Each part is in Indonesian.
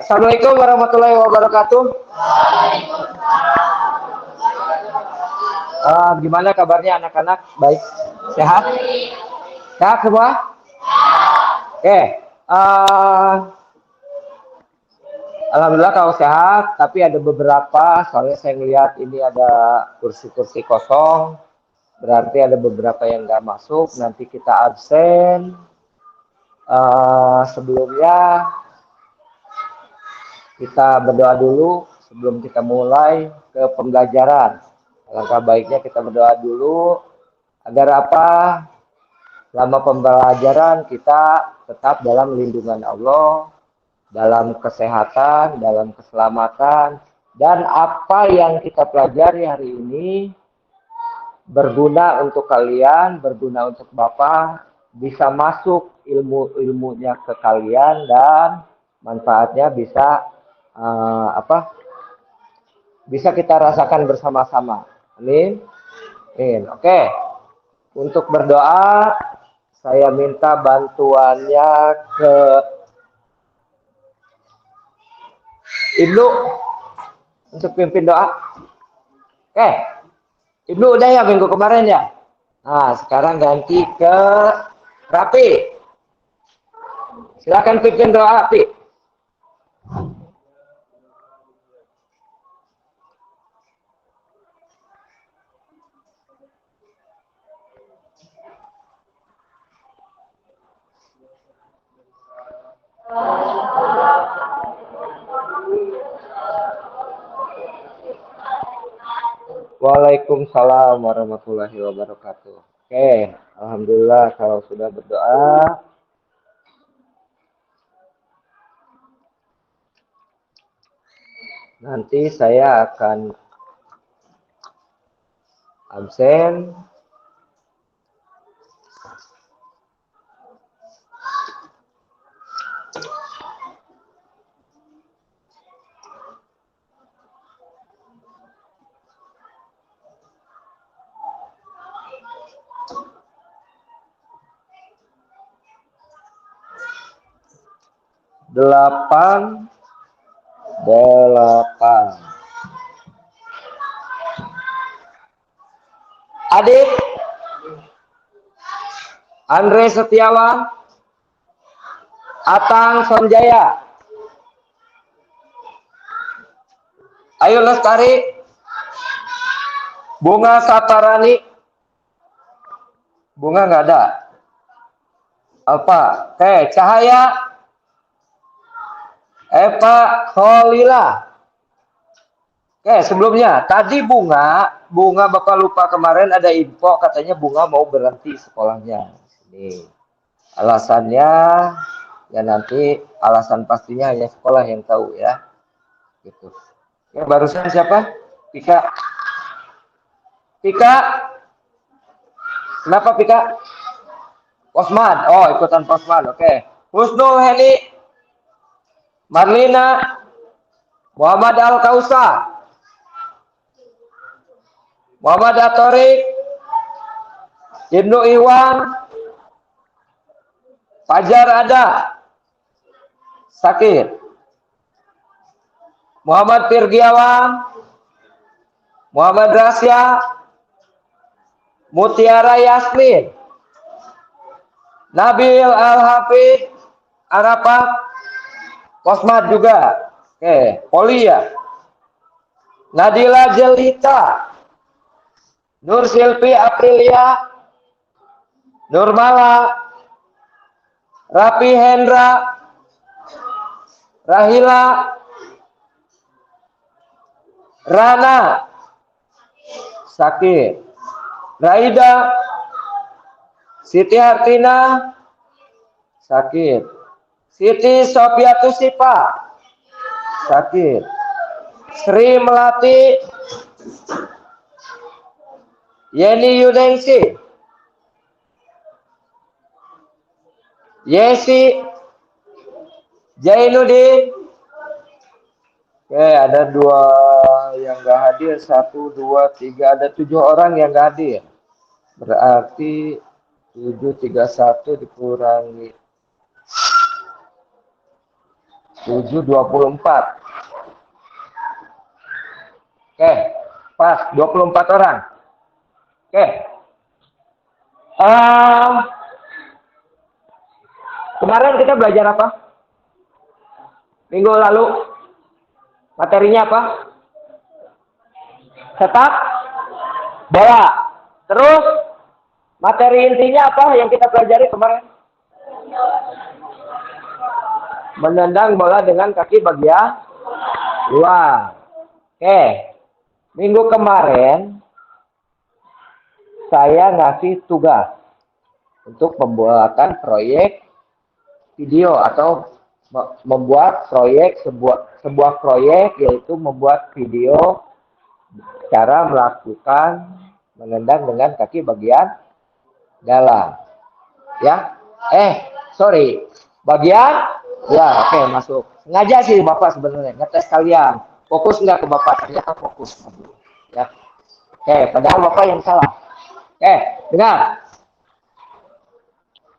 Assalamualaikum warahmatullahi wabarakatuh. Gimana kabarnya anak-anak? Baik, sehat? Sehat semua? Oke. Alhamdulillah kalau sehat, tapi ada beberapa, soalnya saya melihat ini ada kursi-kursi kosong, berarti ada beberapa yang nggak masuk, nanti kita absen. Sebelumnya kita berdoa dulu sebelum kita mulai ke pembelajaran. Alangkah baiknya kita berdoa dulu agar apa? Selama pembelajaran kita tetap dalam lindungan Allah, dalam kesehatan, dalam keselamatan, dan apa yang kita pelajari hari ini berguna untuk kalian, berguna untuk Bapak, bisa masuk ilmunya ke kalian dan manfaatnya bisa bisa kita rasakan bersama-sama. Amin. Amin. Oke. Untuk berdoa, saya minta bantuannya ke Ibnu untuk pimpin doa. Oke. Ibnu udah ya minggu kemarin ya. Nah, sekarang ganti ke Rapi. Silakan pimpin doa, Pi. Waalaikumsalam warahmatullahi wabarakatuh. Oke, alhamdulillah kalau sudah berdoa. Nanti saya akan absen. Delapan. Adit, Andre Setiawan, Atang Sonjaya, Ayu Lestari, Bunga Satarani, Bunga nggak ada. Apa? Cahaya, Eva Kholila. Sebelumnya tadi Bunga Bapak lupa kemarin ada info katanya Bunga mau berhenti sekolahnya. Ini alasannya ya nanti alasan pastinya hanya sekolah yang tahu ya. Gitu. Barusan siapa? Pika. Kenapa Pika? Posman. Oh, ikutan Posman. Oke. Husnul Heni, Marlina, Muhammad Al-Kausa, Muhammad Atorik, Ibnu Iwan, Fajar Ada, Sakir, Muhammad Firgiawan, Muhammad Rasya, Mutiara Yasmin, Nabil Al-Hafid, Arafat, Kosmat juga. Poli ya. Nadila Jelita, Nur Silvi Aprilia, Nurmala, Rapi Hendra, Rahila, Rana, Sakir, Raida, Siti Hartina, Sakir, Siti Sofiatus Sipa, Sakir, Sri Melati, Yeni Yudengsi, Yesi, Jainuddin. Ada 2 yang nggak hadir, 1, 2, 3, ada 7 orang yang nggak hadir. Berarti 731 dikurangi 7:24. Oke, pas 24 orang. Oke. Kemarin kita belajar apa? Minggu lalu materinya apa? Sepak bola. Terus materi intinya apa yang kita pelajari kemarin? Menendang bola dengan kaki bagian luar. Oke. Minggu kemarin saya ngasih tugas untuk pembuatan proyek video atau membuat proyek sebuah proyek, yaitu membuat video cara melakukan menendang dengan kaki bagian dalam. Ya. Sorry. Bagian ya, oke, masuk. Sengaja sih Bapak sebenarnya ngetes kalian. Fokus nggak ke Bapak? Ternyata fokus. Ya. Padahal Bapak yang salah. Dengar.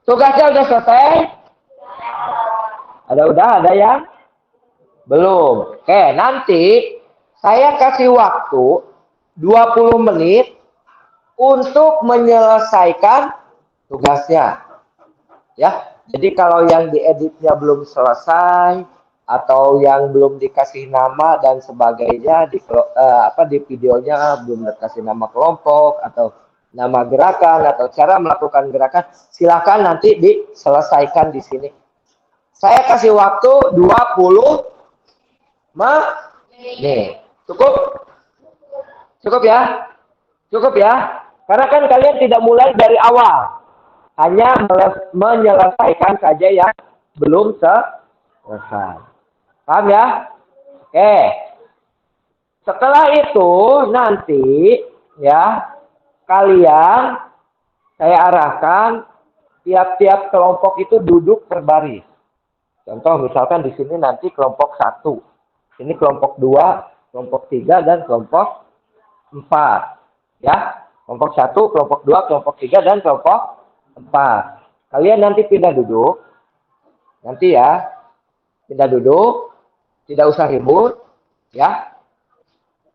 Tugasnya udah selesai? Ada yang belum. Nanti saya kasih waktu 20 menit untuk menyelesaikan tugasnya. Ya. Jadi kalau yang dieditnya belum selesai atau yang belum dikasih nama dan sebagainya di videonya belum dikasih nama kelompok atau nama gerakan atau cara melakukan gerakan, silakan nanti diselesaikan di sini. Saya kasih waktu 20 menit. Cukup ya? Cukup ya? Karena kan kalian tidak mulai dari awal. Hanya menyelesaikan saja yang belum selesai. Paham ya? Setelah itu nanti ya kalian saya arahkan tiap-tiap kelompok itu duduk berbaris. Contoh misalkan di sini nanti kelompok 1. Ini kelompok 2, kelompok 3 dan kelompok 4. Ya. Kelompok 1, kelompok 2, kelompok 3 dan kelompok 4. Kalian nanti pindah duduk. Nanti ya. Pindah duduk. Tidak usah ribut. Ya.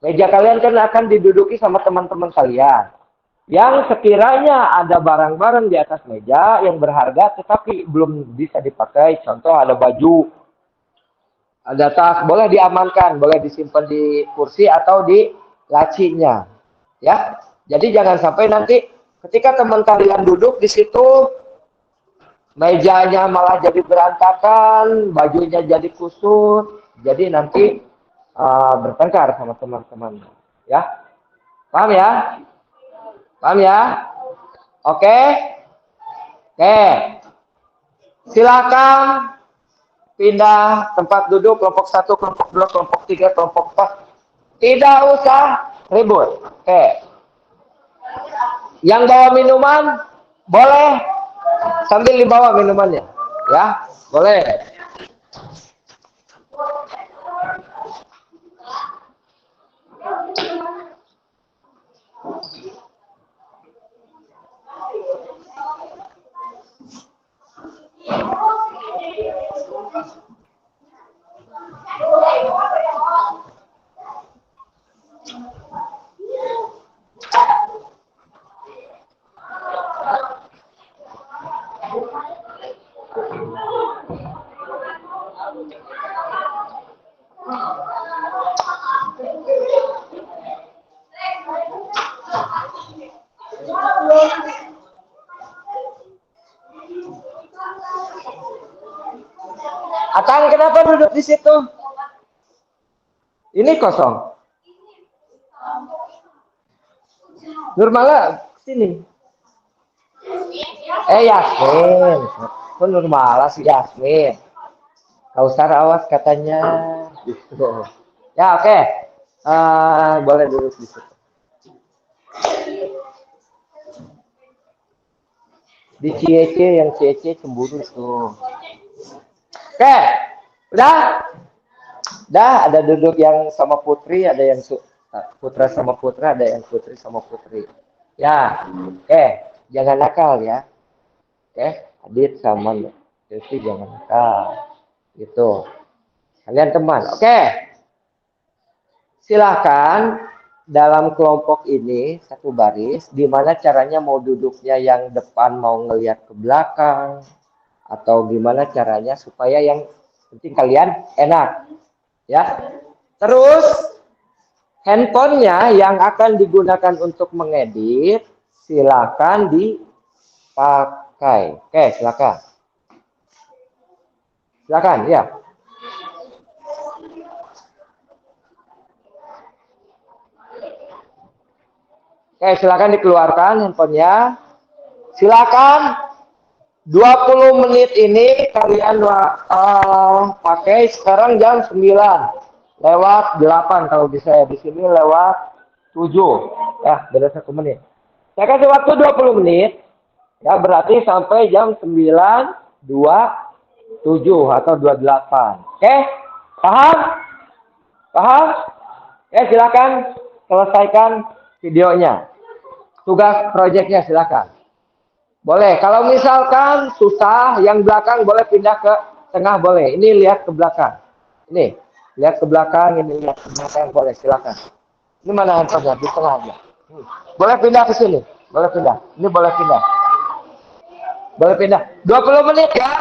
Meja kalian kan akan diduduki sama teman-teman kalian. Yang sekiranya ada barang-barang di atas meja yang berharga tetapi belum bisa dipakai. Contoh ada baju. Ada tas. Boleh diamankan. Boleh disimpan di kursi atau di lacinya. Ya. Jadi jangan sampai nanti ketika teman kalian duduk di situ, mejanya malah jadi berantakan, bajunya jadi kusut, jadi nanti bertengkar sama teman-teman. Ya, paham ya? Paham ya? Oke? Silakan pindah tempat duduk kelompok 1, kelompok 2, kelompok 3, kelompok 4. Tidak usah ribut. Yang bawa minuman boleh sambil dibawa minumannya, ya, boleh. Atang, kenapa duduk di situ? Ini kosong. Nurmala sini. Yasmin. Kok Nurmala sih Yasmin? Kausar awas katanya. Ya, oke. Boleh duduk di situ. Di Ciece, yang Ciece cemburu tuh. Udah? Udah, ada duduk yang sama Putri, ada yang Putra sama Putra, ada yang Putri sama Putri. Ya, jangan nakal ya. Adit sama Devi jangan nakal. Gitu. Kalian teman. Oke. Silahkan dalam kelompok ini satu baris. Gimana caranya mau duduknya yang depan mau ngelihat ke belakang. Atau gimana caranya supaya yang penting kalian enak. Ya. Terus handphonenya yang akan digunakan untuk mengedit silakan dipakai. Oke, silakan. Silakan, ya. Oke, silakan dikeluarkan handphonenya. Silakan 20 menit ini kalian pakai sekarang jam 9:08 kalau bisa ya. Di sini lewat 7. Ya, beda 1 menit. Saya kasih waktu 20 menit. Ya, berarti sampai jam 9:27 atau 28. Oke? Paham? Paham? Silakan selesaikan videonya. Tugas proyeknya silakan. Boleh. Kalau misalkan susah, yang belakang boleh pindah ke tengah boleh. Ini lihat ke belakang. Ini lihat ke belakang, ini lihat ke belakang boleh. Silakan. Ini mana handphonenya? Di tengah aja. Boleh pindah ke sini. Boleh pindah. Ini boleh pindah. Boleh pindah. 20 menit ya.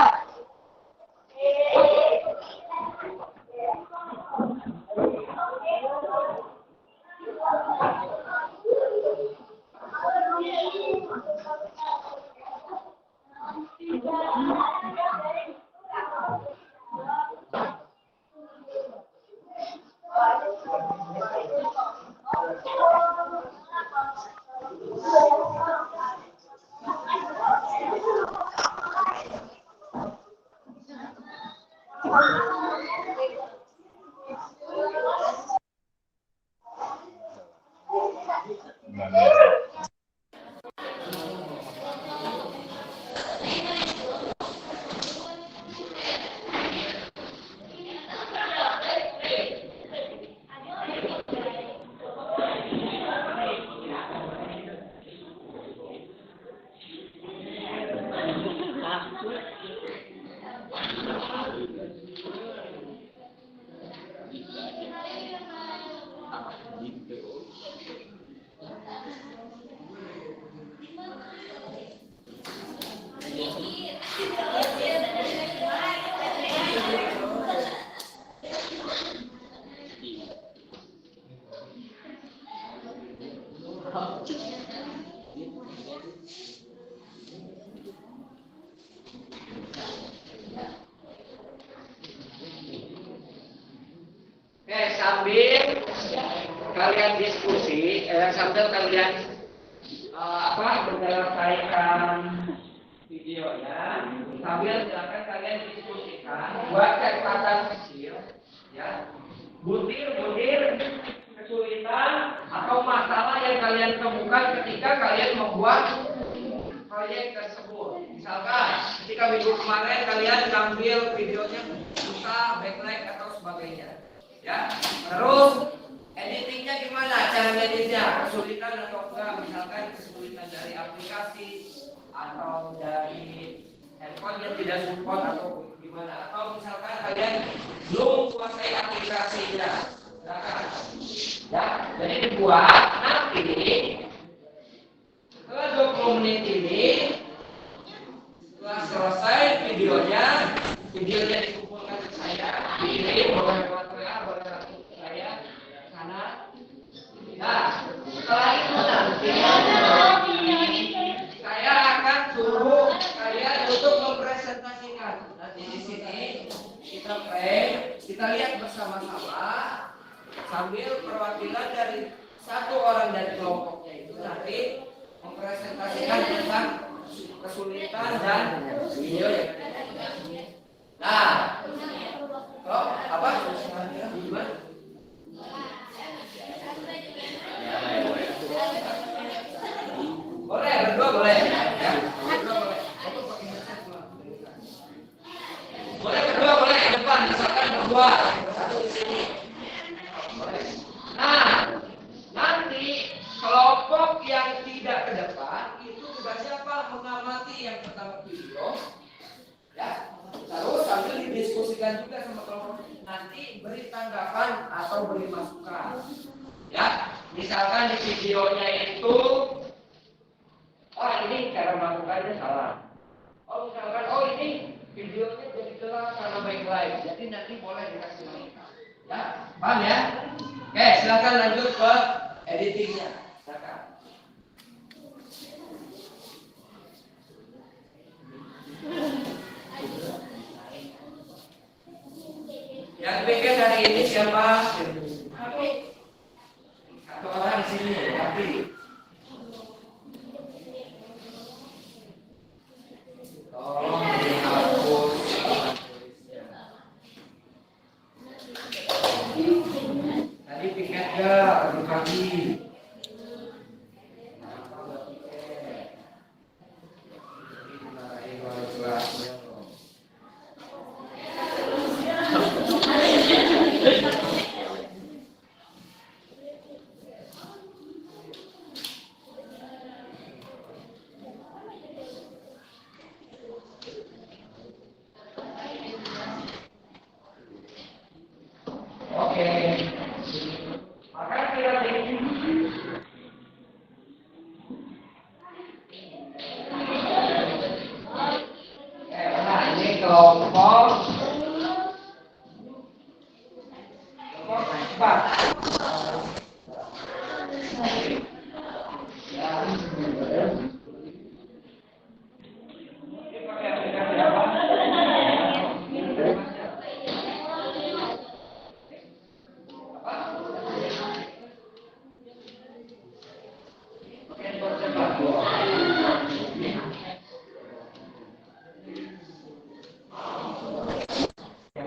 Sambil kalian diskusi, sambil kalian menyelesaikan videonya, sambil silakan kalian diskusikan, buat catatan kecil, ya, butir-butir kesulitan atau masalah yang kalian temukan ketika kalian membuat proyek tersebut. Misalkan ketika minggu kemarin kalian ngambil videonya susah, backlight atau sebagainya. Ya, terus editingnya gimana? Cara editnya kesulitan atau enggak? Misalkan kesulitan dari aplikasi atau dari handphone yang tidak support atau gimana? Atau misalkan kalian belum kuasai aplikasinya, silakan. Ya, jadi dibuat nanti setelah 20 menit ini, setelah selesai videonya dikumpulkan ke saya, dikirim oleh nah, setelah itu nanti saya akan suruh kalian untuk mempresentasikan. Nanti di sini kita kita lihat bersama-sama sambil perwakilan dari satu orang dari kelompoknya itu nanti mempresentasikan tentang kesulitan dan video yang ada. Nah, apa? Gimana? Boleh, berdua boleh. Ya, berdua boleh. Boleh berdua boleh ke depan, misalkan berdua. Satu di sini. Boleh. Nah, nanti kelompok yang tidak ke depan itu tugasnya apa? Mengamati yang pertama video. Ya. Terus sambil didiskusikan juga sama kelompok. Nanti beri tanggapan atau beri masukan. Ya, misalkan di videonya itu, oh ini cara melakukannya salah. Oh misalkan, oh ini videonya jadi gelap karena backlight. Jadi nanti boleh dikasih masukan. Ya, paham ya? Oke, silakan lanjut ke editingnya. Silakan. Yang bikin hari ini siapa? Satu orang di sini, tapi tolong dihapus. Tadi piket gak pagi-pagi?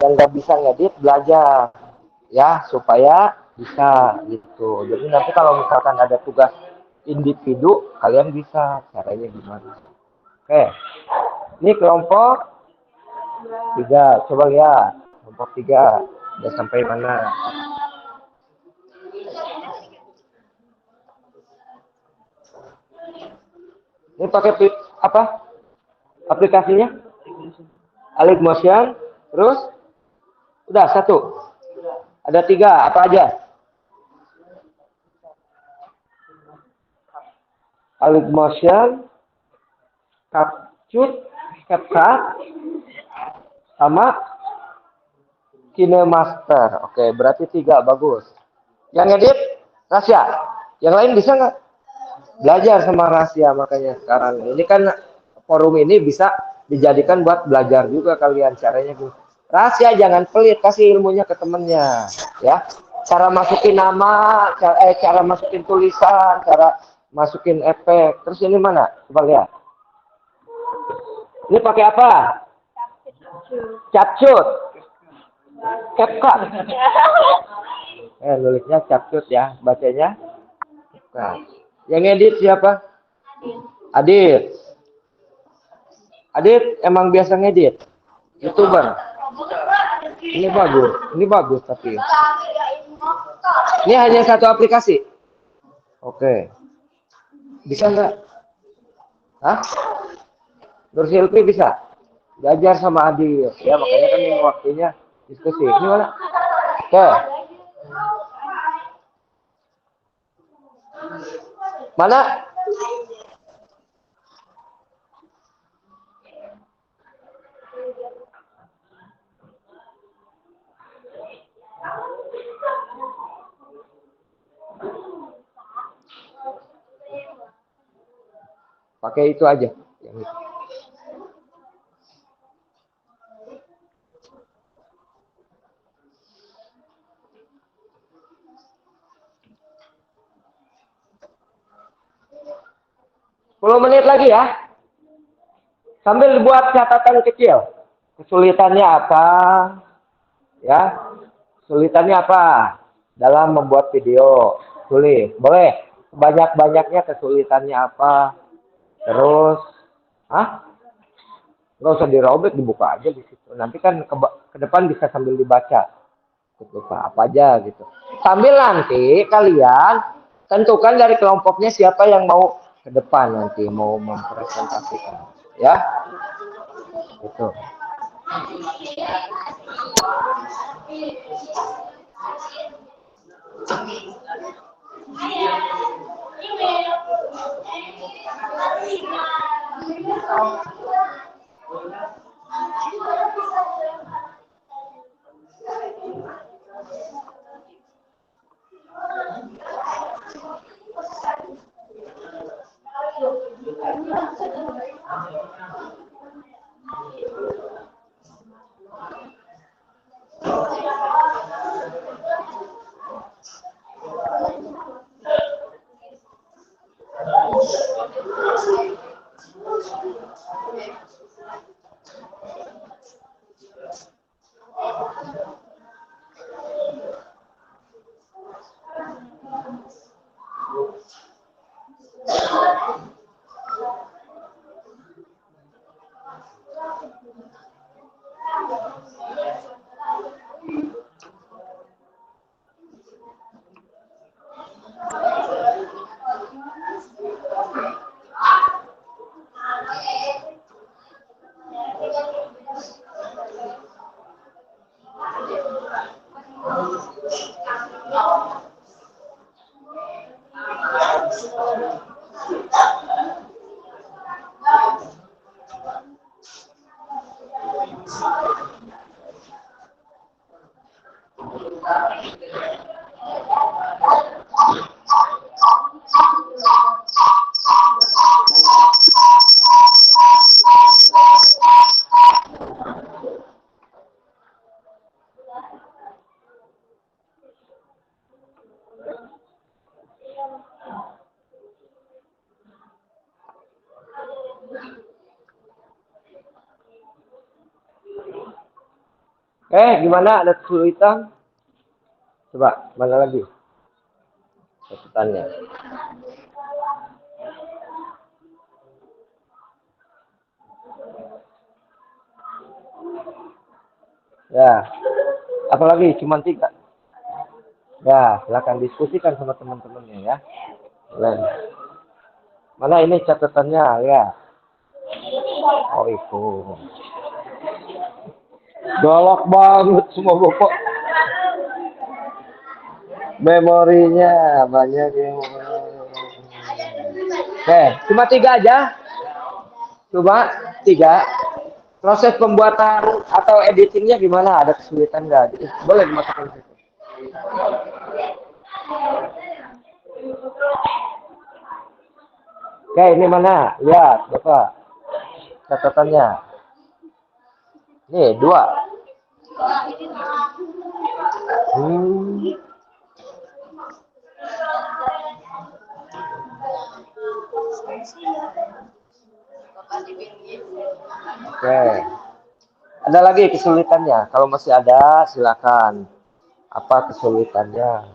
Yang nggak bisa ngedit belajar ya supaya bisa gitu. Jadi nanti kalau misalkan ada tugas individu kalian bisa caranya gimana. Oke, ini kelompok 3, coba lihat kelompok 3 udah sampai mana. Ini pakai apa aplikasinya? Alik Motion. Terus udah 1. Ada 3, apa aja? Alik Motion, CapCut, CapCut, sama KineMaster. Oke, berarti 3, bagus. Yang edit Rasya. Yang lain bisa nggak? Belajar sama Rasya, makanya sekarang ini kan forum ini bisa dijadikan buat belajar juga kalian caranya. Rasya jangan pelit, kasih ilmunya ke temennya, ya. Cara masukin nama, cara masukin tulisan, cara masukin efek. Terus ini mana? Coba lihat. Ini pakai apa? CapCut. CapCut. Nulisnya CapCut ya, bacanya. Nah, yang edit siapa? Adit. Adit emang biasa ngedit? YouTuber. Ini bagus tapi. Ini hanya 1 aplikasi. Oke. Bisa nggak? Hah? Nur Silvi bisa? Belajar sama Adit. Ya makanya kan ini waktunya diskusi. Ini mana? Oke. Mana? Pakai itu aja. Yang itu. Menit lagi ya. Sambil buat catatan kecil. Kesulitannya apa? Ya. Kesulitannya apa? Dalam membuat video. Tulis. Boleh. Banyak-banyaknya kesulitannya apa? Terus, nggak usah dirobek, dibuka aja di situ. Nanti kan ke depan bisa sambil dibaca. Lupa apa aja gitu. Sambil nanti kalian tentukan dari kelompoknya siapa yang mau ke depan nanti mau mempresentasikan, ya. Itu. Gimana? Ada kesulitan? Coba, mana lagi catatannya? Ya, apalagi cuma 3. Ya, silakan diskusikan sama teman-temannya ya. Boleh. Mana ini catatannya ya? Oh itu. Galak banget semua bapak. Memorinya banyak yang. Cuma 3 aja. Coba 3. Proses pembuatan atau editingnya gimana? Ada kesulitan nggak? Boleh dimasukkan ke situ. Ini mana? Lihat, Bapak. Catatannya. Nih, 2. Ada lagi kesulitannya? Kalau masih ada, silakan. Apa kesulitannya?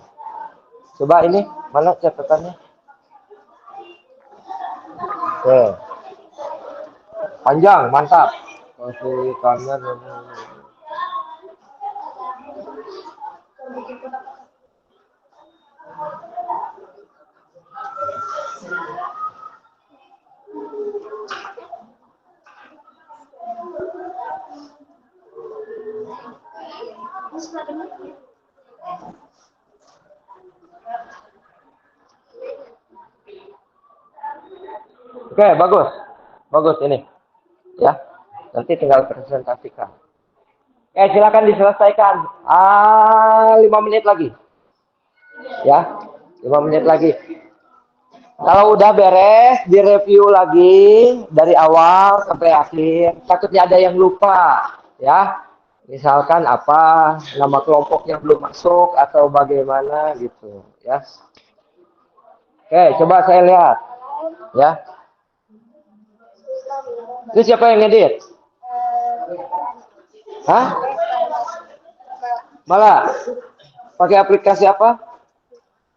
Coba ini, mana catatannya? Panjang, mantap. Kesulitannya. Bagus. Bagus ini. Ya. Nanti tinggal presentasikan. Silakan diselesaikan. 5 menit lagi. Ya. 5 menit lagi. Kalau udah beres, direview lagi dari awal sampai akhir. Takutnya ada yang lupa, ya. Misalkan apa, nama kelompoknya belum masuk atau bagaimana gitu, ya. Coba saya lihat, ya. Ini siapa yang ngedit? Hah? Malah pakai aplikasi apa?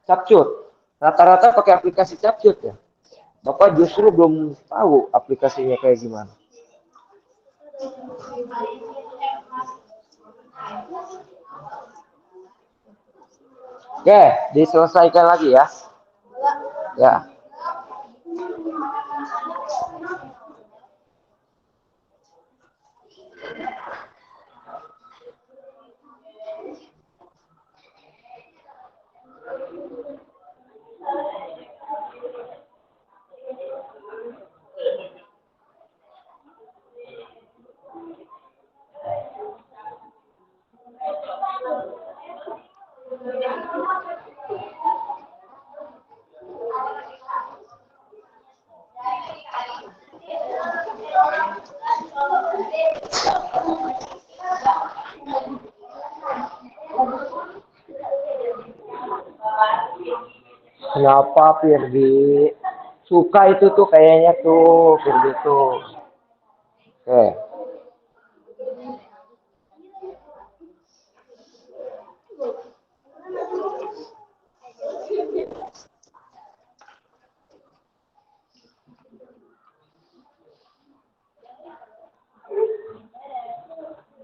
Capcut. Rata-rata pakai aplikasi Capcut ya. Bapak justru belum tahu aplikasinya kayak gimana. Diselesaikan lagi ya. Ya. Kenapa Firdi? Suka itu tuh kayaknya tuh Firdi tuh. Oke.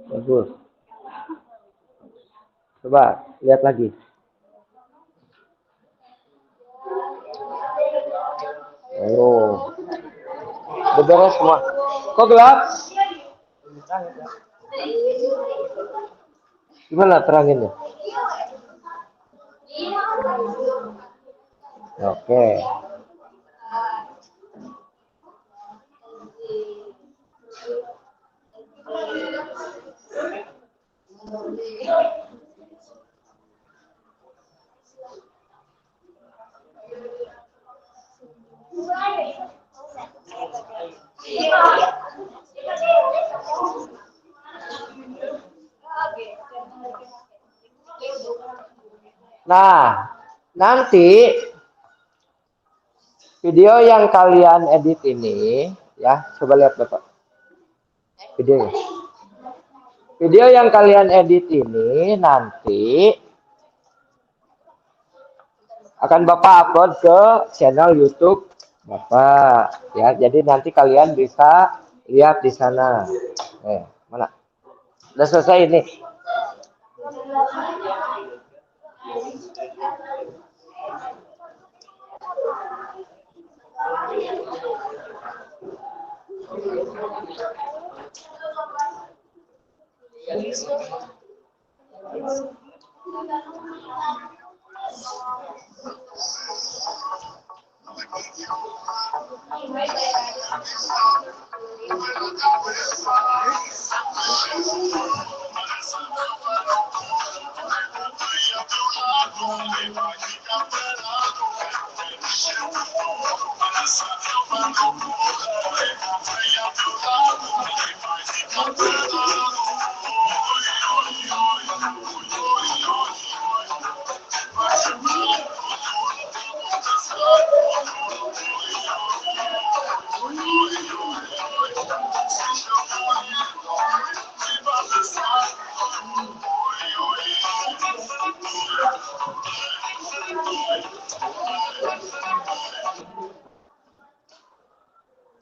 Bagus. Coba lihat lagi. Oh. Udah beres semua. Kok gelap? Gimana teranginnya? Oke. Nah, nanti video yang kalian edit ini, ya, coba lihat Bapak. Videonya. Video yang kalian edit ini nanti akan Bapak upload ke channel YouTube Bapak, ya. Jadi nanti kalian bisa lihat di sana. Mana? Udah selesai ini.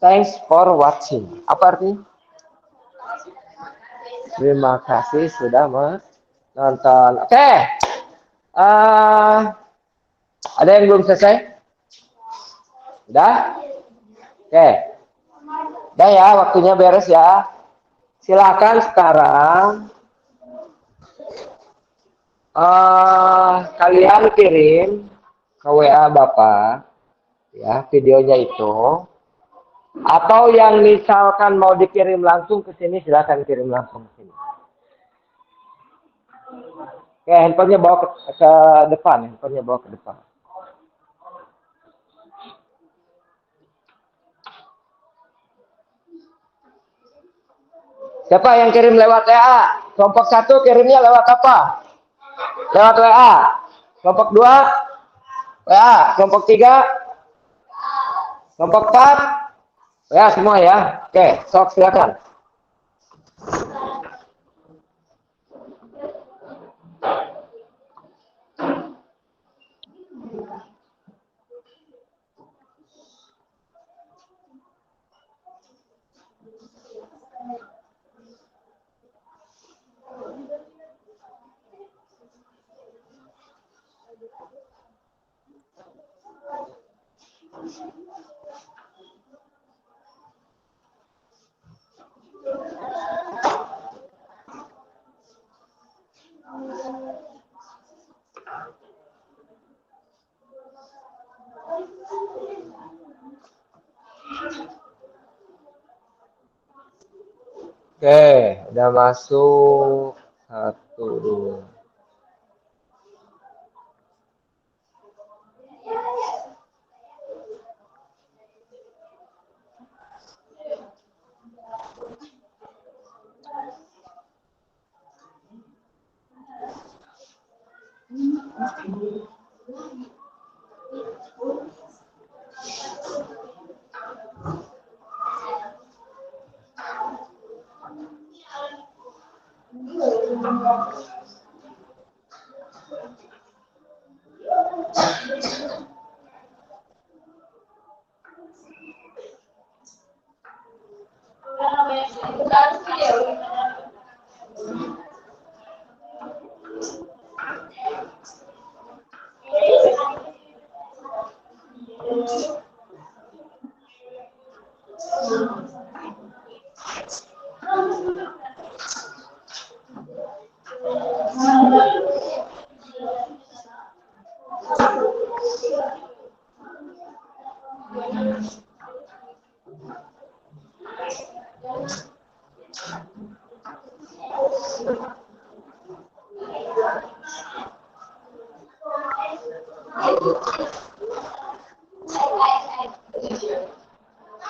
Thanks for watching. Apa artinya? Terima kasih sudah menonton. Oke. Ada yang belum selesai? Udah? Oke. Udah ya, waktunya beres ya. Silakan sekarang kalian kirim ke WA Bapak ya videonya itu. Atau yang misalkan mau dikirim langsung ke sini, silakan kirim langsung ke sini. Oke, handphonenya bawa ke depan, handphonenya bawa ke depan. Siapa yang kirim lewat WA? Kelompok 1 kirimnya lewat apa? Lewat WA. Kelompok 2 WA. Kelompok 3 kelompok 4 WA semua ya. Oke, sok silakan. Oke, udah masuk 1, 2.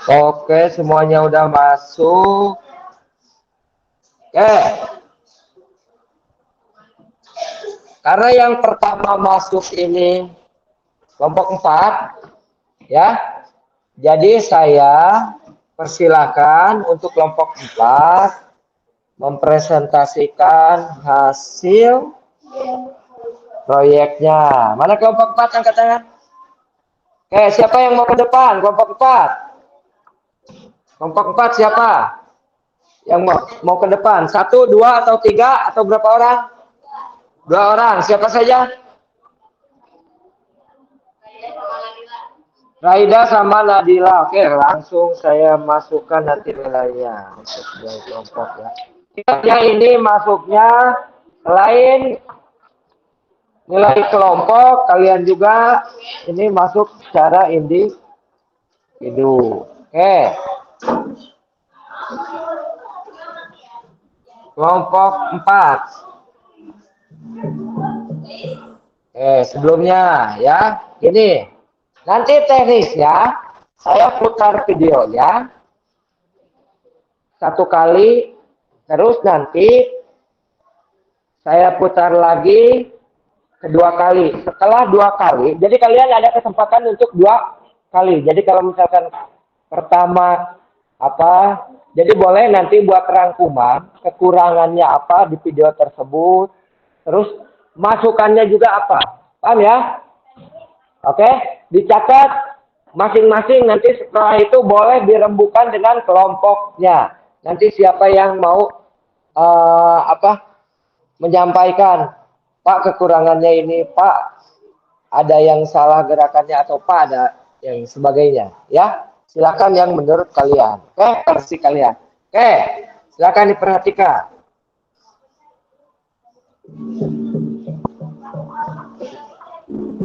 Oke, semuanya udah masuk. Oke. Karena yang pertama masuk ini kelompok 4, ya. Jadi saya persilahkan untuk kelompok 4 mempresentasikan hasil proyeknya. Mana kelompok 4 angkat tangan? Oke, siapa yang mau ke depan? Kelompok 4. Kelompok 4 siapa? Yang mau ke depan? 1, 2, atau 3, atau berapa orang? 2 orang. Siapa saja? Raida sama Nadila. Oke, langsung saya masukkan nanti nilainya untuk kelompok ya. Ya, ini masuknya selain nilai kelompok, kalian juga ini masuk secara individu. Oke. Kelompok 4. Sebelumnya ya, ini nanti teknis ya. Saya putar videonya 1 kali, terus nanti saya putar lagi kedua kali. Setelah 2 kali, jadi kalian ada kesempatan untuk 2 kali. Jadi kalau misalkan pertama apa, jadi boleh nanti buat rangkuman kekurangannya apa di video tersebut, terus masukannya juga apa, paham ya? Oke, dicatat masing-masing, nanti setelah itu boleh dirembukan dengan kelompoknya. Nanti siapa yang mau menyampaikan, Pak kekurangannya ini, Pak ada yang salah gerakannya, atau Pak ada yang sebagainya, ya. Silakan yang menurut kalian. Oke, versi kalian. Oke, silakan diperhatikan.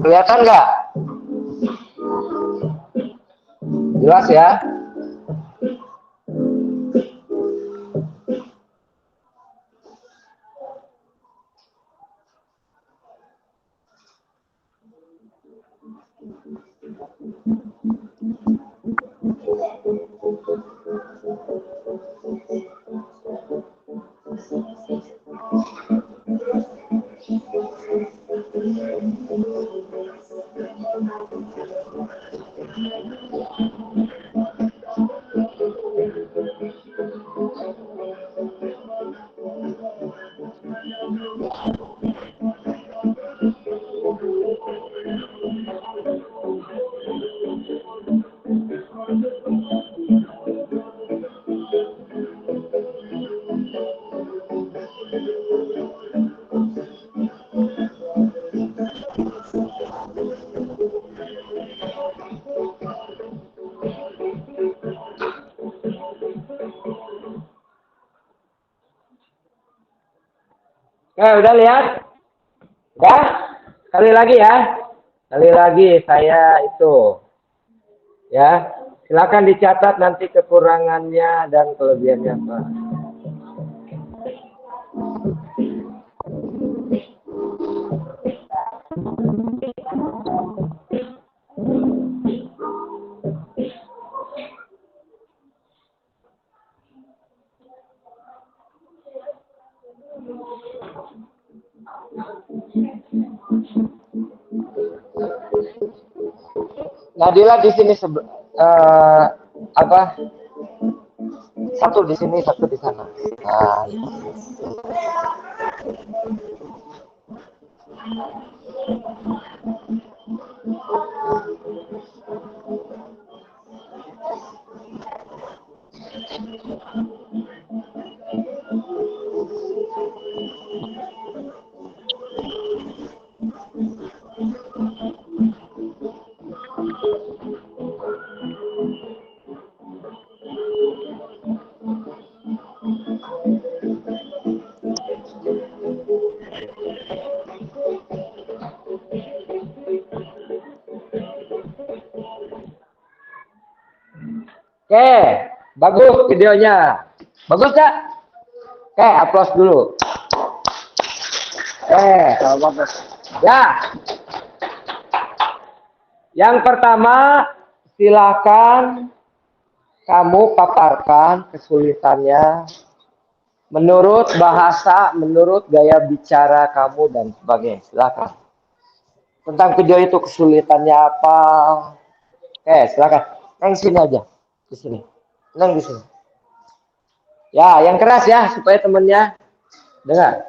Kelihatan nggak? Jelas ya? Udah lihat? Udah? Sekali lagi ya. Sekali lagi saya itu. Ya. Silakan dicatat nanti kekurangannya dan kelebihannya apa. Nadila di sini apa? Satu di sini, satu di sana. Nah, oke, bagus videonya. Bagus gak? Oke, aplaus dulu. Kalau bagus. Ya, yang pertama silakan kamu paparkan kesulitannya menurut bahasa, menurut gaya bicara kamu dan sebagainya. Silakan. Tentang video itu kesulitannya apa? Oke, silakan. Neng sini aja. Di sini. Neng di sini. Ya, yang keras ya supaya temennya dengar.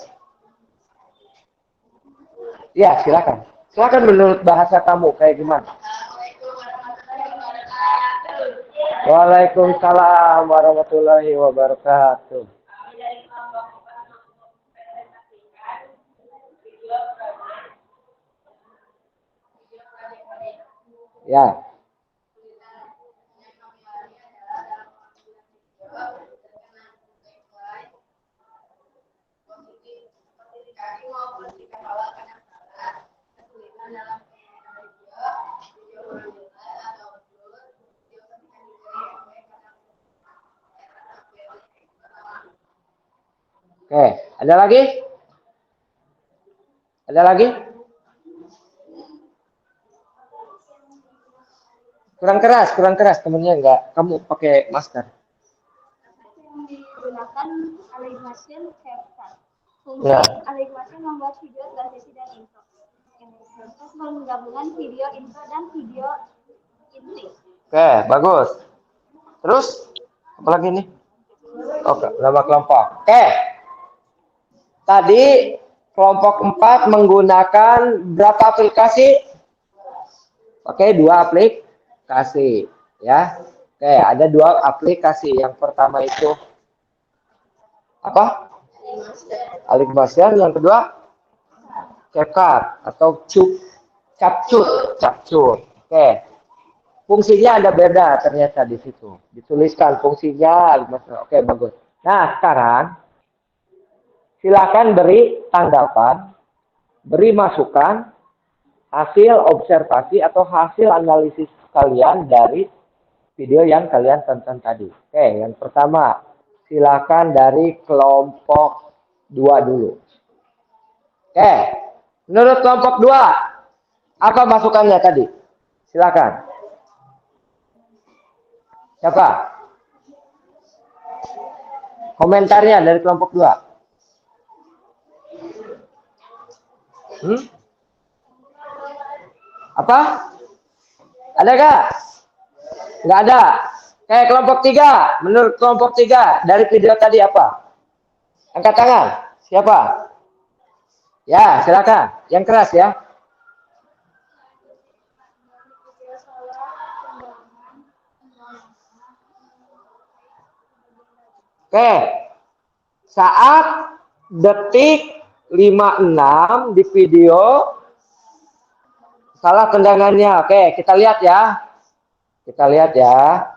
Ya, silakan. Silakan menurut bahasa kamu kayak gimana? Waalaikumsalam warahmatullahi wabarakatuh. Ya. Oke, ada lagi? Ada lagi? Kurang keras temennya enggak. Kamu pakai masker. Digunakan animation CapCut. Fungsi Ya. animation membuat video transisi dan intro. Proses penggabungan video intro dan video inti. Oke, bagus. Terus apa lagi nih? Oke, nama kelompok. Oke. Tadi kelompok 4 menggunakan berapa aplikasi? Oke, 2 aplikasi ya. Oke, ada 2 aplikasi. Yang pertama itu apa? Alikmaster. Yang kedua CapCut atau Capcut. Oke. Fungsinya ada beda ternyata di situ. Dituliskan fungsinya Alikmaster. Oke, bagus. Nah, sekarang silakan beri tanggapan, beri masukan, hasil observasi atau hasil analisis kalian dari video yang kalian tonton tadi. Oke, yang pertama, silakan dari kelompok 2 dulu. Oke, menurut kelompok 2, apa masukannya tadi? Silakan. Siapa? Komentarnya dari kelompok 2. Apa? Ada gak? Nggak ada. Kayak kelompok 3. Menurut kelompok 3 dari video tadi apa? Angkat tangan. Siapa? Ya, silakan. Yang keras ya. Oke. Saat detik 56 di video salah tendangannya. Oke, kita lihat ya. Kita lihat ya.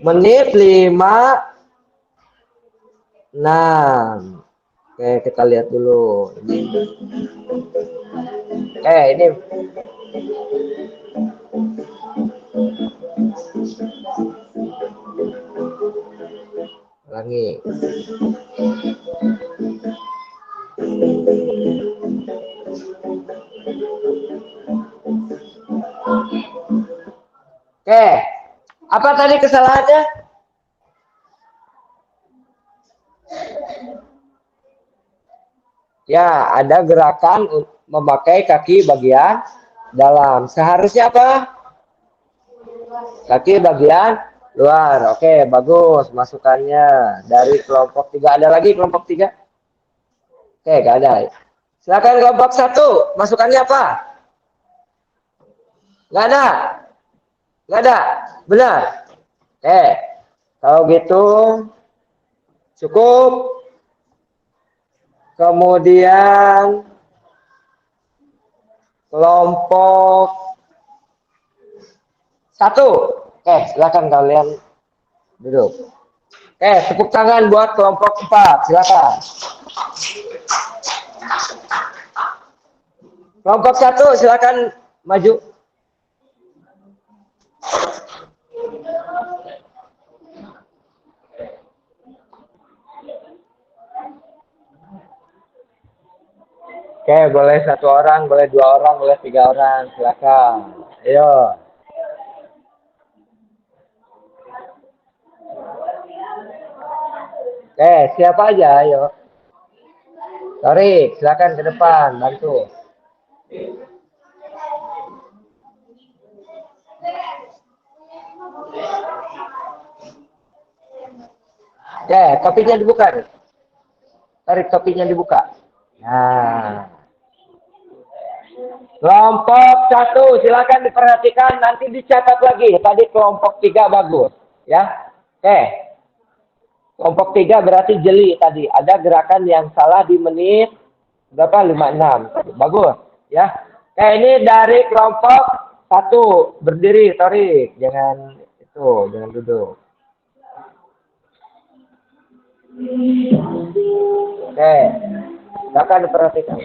Menit 56. Oke, kita lihat dulu. Ini. Ulangi. Oke. Apa tadi kesalahannya? Ya, ada gerakan memakai kaki bagian dalam. Seharusnya apa? Kaki bagian luar. Oke, bagus masukannya. Dari kelompok 3. Ada lagi kelompok 3? Oke, gak ada. Silakan kelompok 1. Masukannya apa? Gak ada. Gak ada. Benar. Oke. Kalau gitu cukup. Kemudian kelompok 1. Oke, silakan kalian duduk. Oke, tepuk tangan buat kelompok 4. Silakan. Kelompok 1, silakan maju. Oke, boleh 1 orang, boleh 2 orang, boleh 3 orang. Silakan. Ayo. Oke, siapa aja? Ayo. Tarik, silakan ke depan, bantu. Oke, topinya dibuka. Tarik topinya dibuka. Nah. Kelompok 1, silakan diperhatikan, nanti dicatat lagi. Tadi kelompok 3 bagus, ya. Oke. Kelompok 3 berarti jeli tadi. Ada gerakan yang salah di menit berapa? 56. Bagus, ya. Oke, ini dari kelompok 1. Berdiri, tarik. Jangan itu, jangan duduk. Oke. Silakan diperhatikan.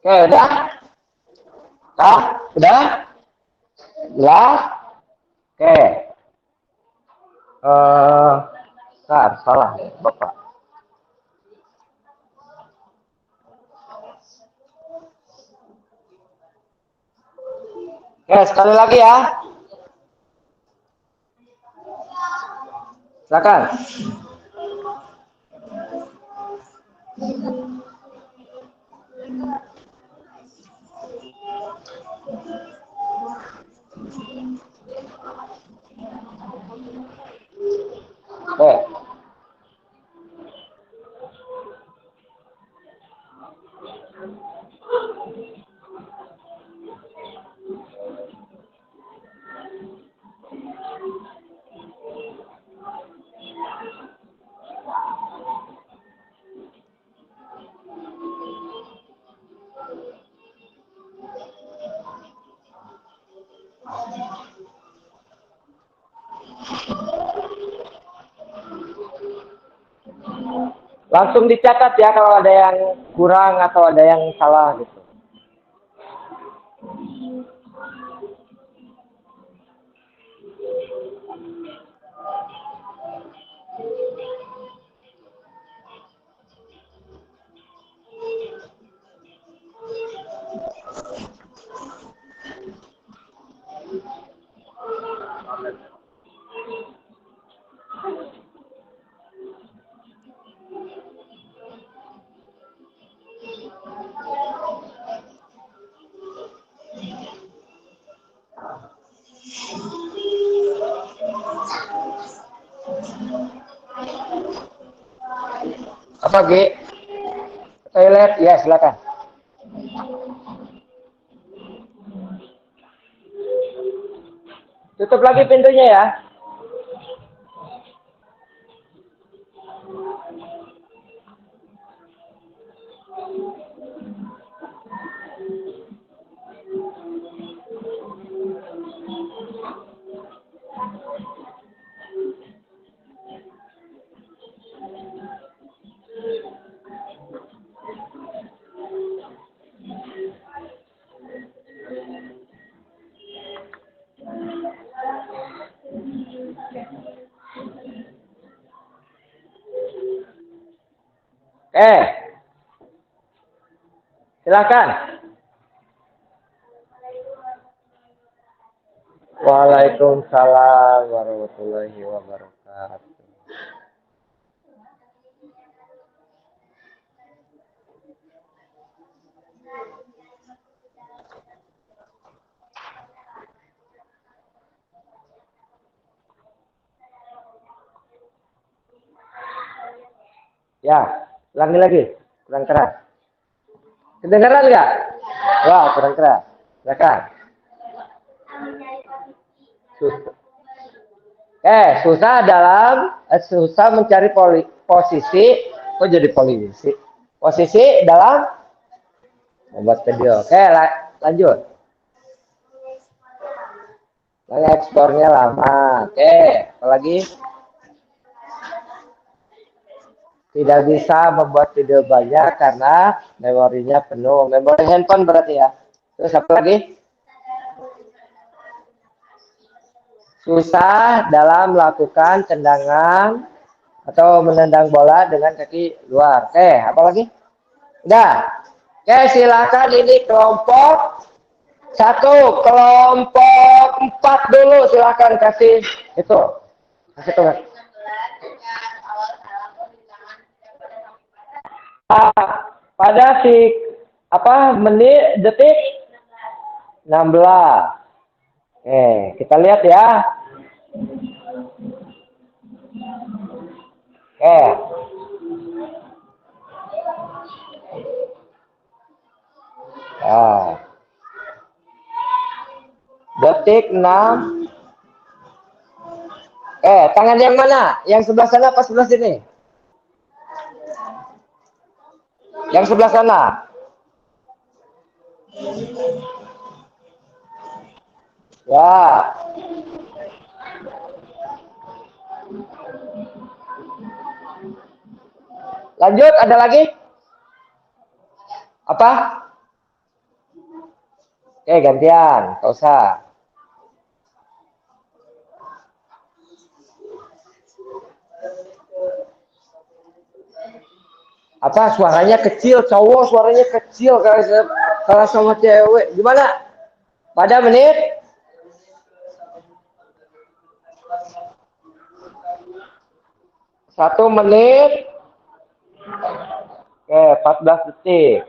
Oke, udah? Udah? Jelas? Oke. Salah ya, Bapak. Oke, sekali lagi ya. Silakan. Oke. Langsung dicatat ya kalau ada yang kurang atau ada yang salah gitu. Apa G? Toilet? Ya silakan. Tutup lagi pintunya ya. Silakan. Waalaikumsalam warahmatullahi wabarakatuh. Ya, ulangi lagi. Kurang keras. Kedengaran nggak? Wah, kurang keras. Silakan. Susah mencari posisi. Kok jadi polisi? Posisi dalam membuat video. Oke, lanjut. Ekspornya lama. Oke, apalagi? Tidak bisa membuat video banyak karena memorinya penuh. Memori handphone berarti ya. Terus apa lagi? Susah dalam melakukan tendangan atau menendang bola dengan kaki luar. Apa lagi? Udah. Silakan ini kelompok 1, kelompok 4 dulu silakan kasih itu. Kasih tuh. Pada menit detik 16. Kita lihat ya. Detik 6. Tangan yang mana? Yang sebelah sana apa sebelah sini? Yang sebelah sana. Ya. Lanjut, ada lagi? Apa? Gantian, gak usah. Apa suaranya kecil, cowok suaranya kecil kalau sama cewek. Gimana? Pada menit 1 menit 14 detik.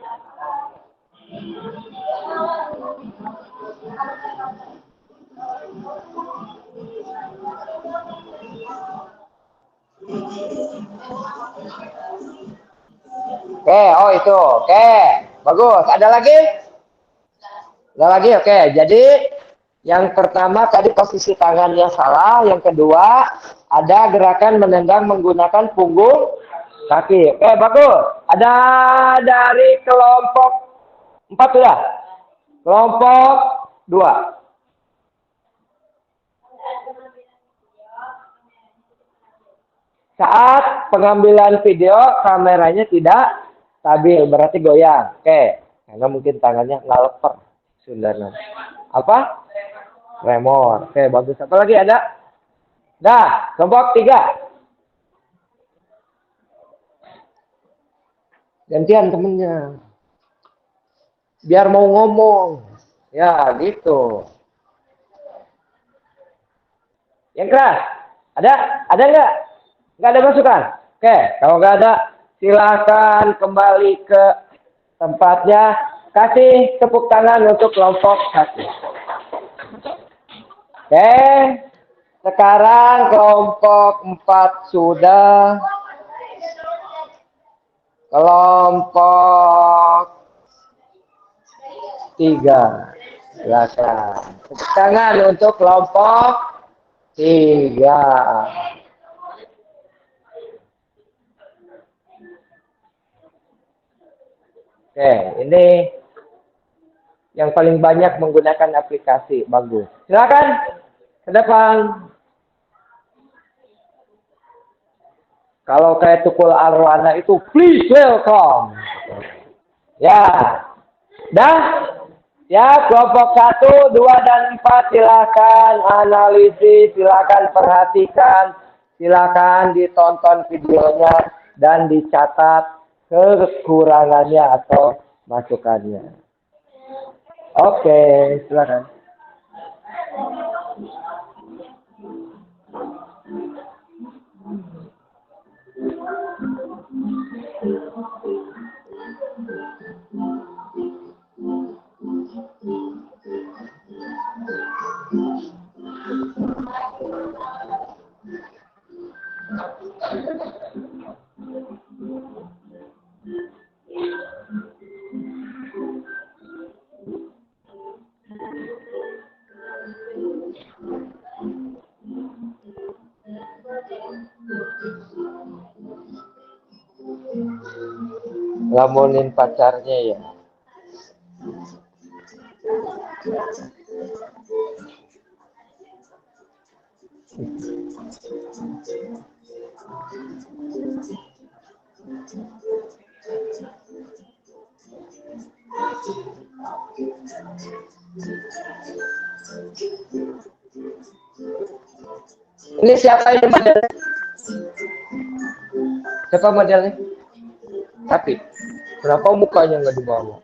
Oh itu. Bagus. Ada lagi? Ada lagi? Jadi yang pertama tadi posisi tangannya salah, yang kedua ada gerakan menendang menggunakan punggung kaki. Bagus. Ada dari kelompok 4 sudah. Kelompok 2. Saat pengambilan video, kameranya tidak stabil, berarti goyang. Oke, karena mungkin tangannya ngaleper. Sundana. Apa? Tremor. Oke, bagus. Apa lagi ada? Dah, kelompok 3. Gantian temennya. Biar mau ngomong. Ya, gitu. Yang keras. Ada? Ada nggak? Nggak ada masukan? Oke, kalau nggak ada, silakan kembali ke tempatnya. Kasih tepuk tangan untuk kelompok 1. Oke, sekarang kelompok 4 sudah. Kelompok 3. Silakan. Tepuk tangan untuk kelompok 3. Oke, ini yang paling banyak menggunakan aplikasi. Bagus. Silakan ke depan. Kalau kayak Tukul Arwana itu, please welcome. Ya. Dah? Ya, kelompok 1, 2, dan 4 silakan analisis, silakan perhatikan, silakan ditonton videonya dan dicatat kekurangannya atau masukannya. Oke, silakan. Lamunin pacarnya ya. Ini siapa ini modelnya? Siapa modelnya? Tapi kenapa mukanya nggak dibawa?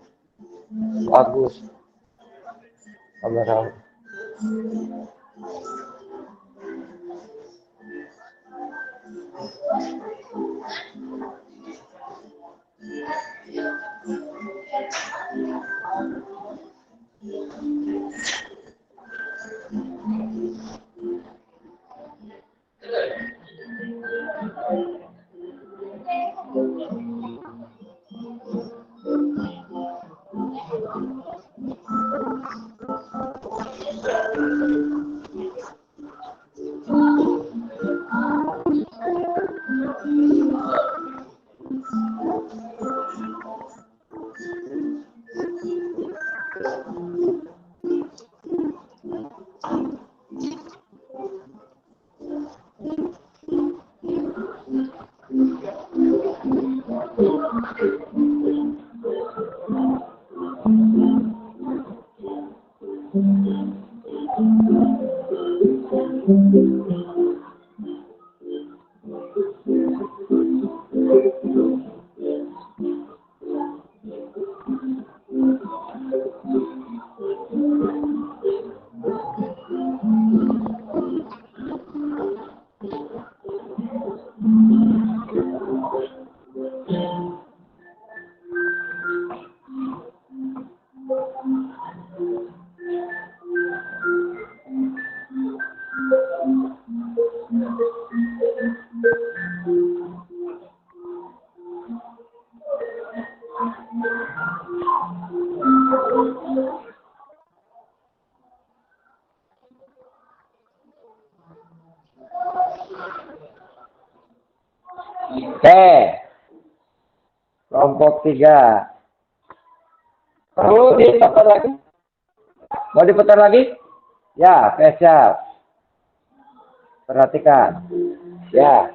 Bagus. Kamera. Oke. Kelompok 3. Perlu diputar lagi? Mau diputar lagi? Ya, oke, siap. Perhatikan. Ya.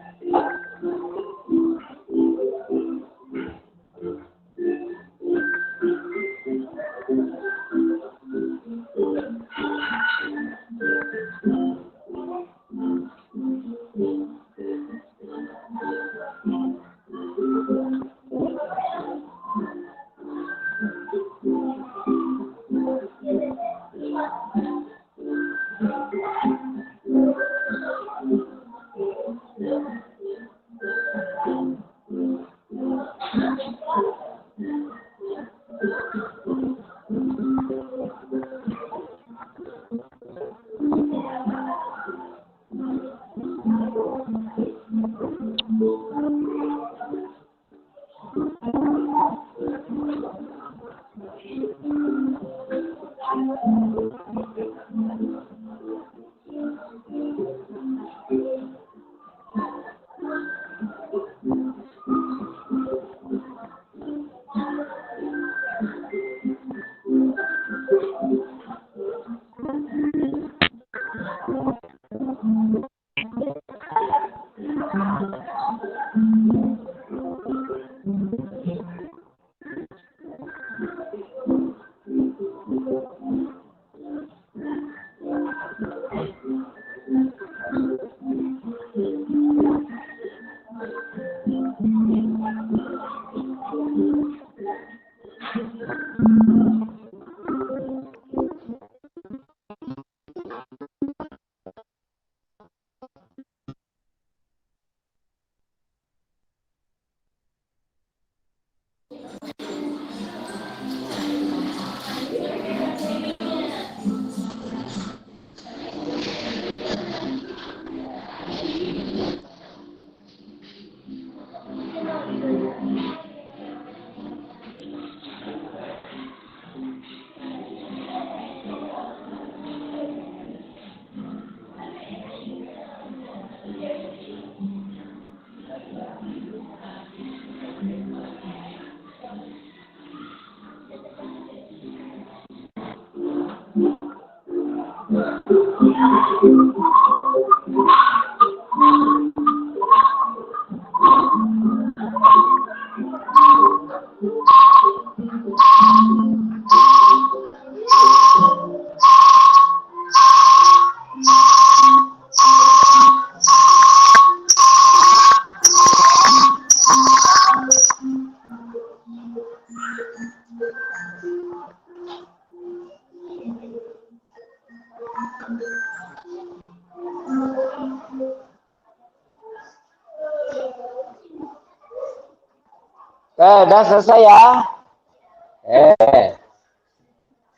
Udah selesai ya.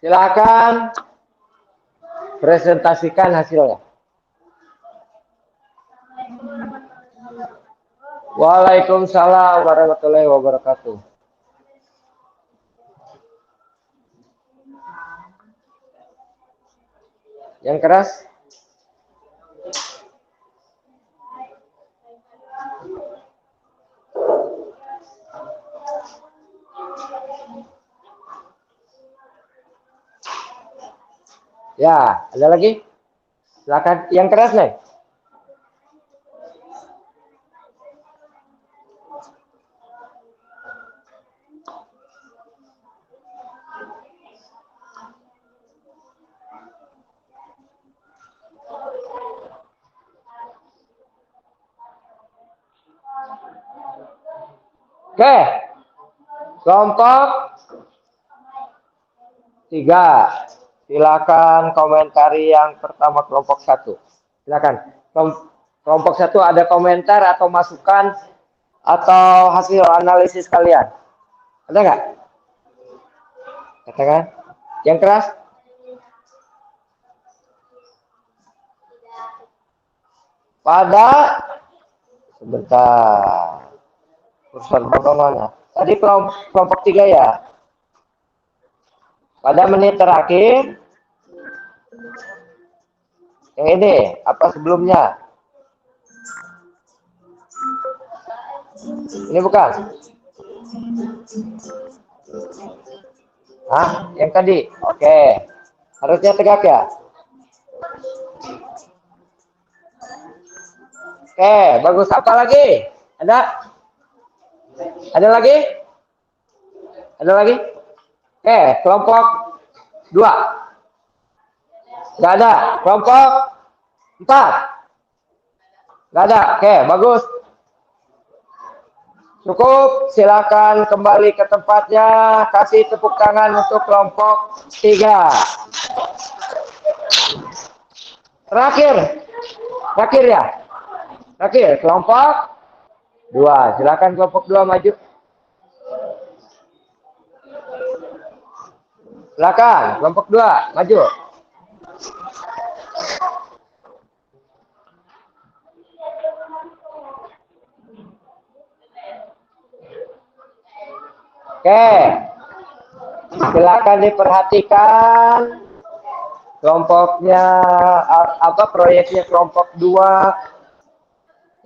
Silakan presentasikan hasilnya. Waalaikumsalam warahmatullahi wabarakatuh. Yang keras? Ya, ada lagi? Silakan yang keras nih. Oke, kelompok 3. Silakan komentari yang pertama kelompok 1. Silakan. Kelompok 1 ada komentar atau masukan atau hasil analisis kalian? Ada nggak? Katakan. Yang keras? Pada sebentar. Urusan mana? Tadi kelompok 3 ya. Pada menit terakhir, yang ini apa sebelumnya? Ini bukan? Hah? Yang tadi? Oke. Harusnya tegak ya? Oke, bagus. Apa lagi? Ada? Ada lagi? Ada lagi? Oke, kelompok 2. Nggak ada. Kelompok 4. Nggak ada. Oke, bagus. Cukup, silakan kembali ke tempatnya. Kasih tepuk tangan untuk kelompok 3. Terakhir ya. Terakhir, kelompok 2. Silakan kelompok 2 maju. Silakan, kelompok 2 maju. Oke. Silakan diperhatikan kelompoknya apa proyeknya kelompok 2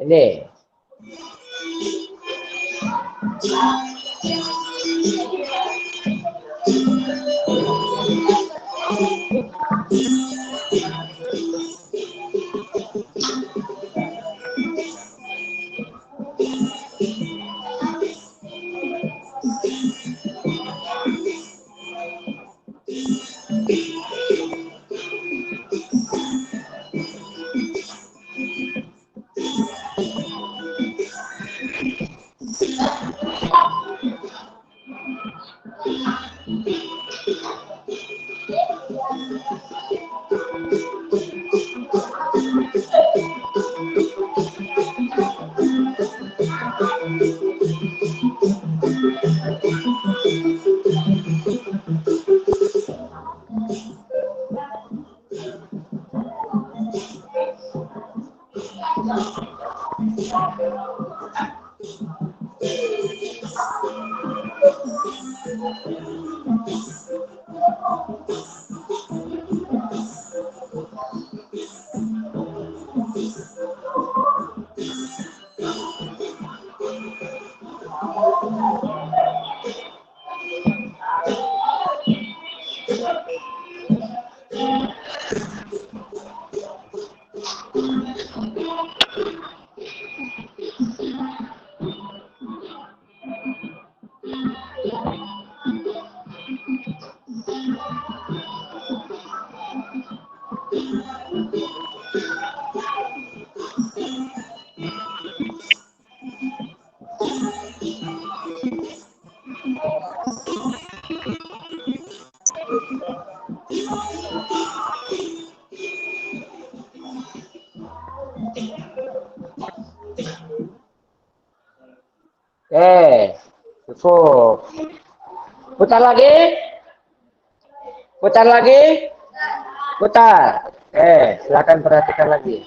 ini. Cukup. Putar lagi. Putar lagi. Putar. Silakan perhatikan lagi.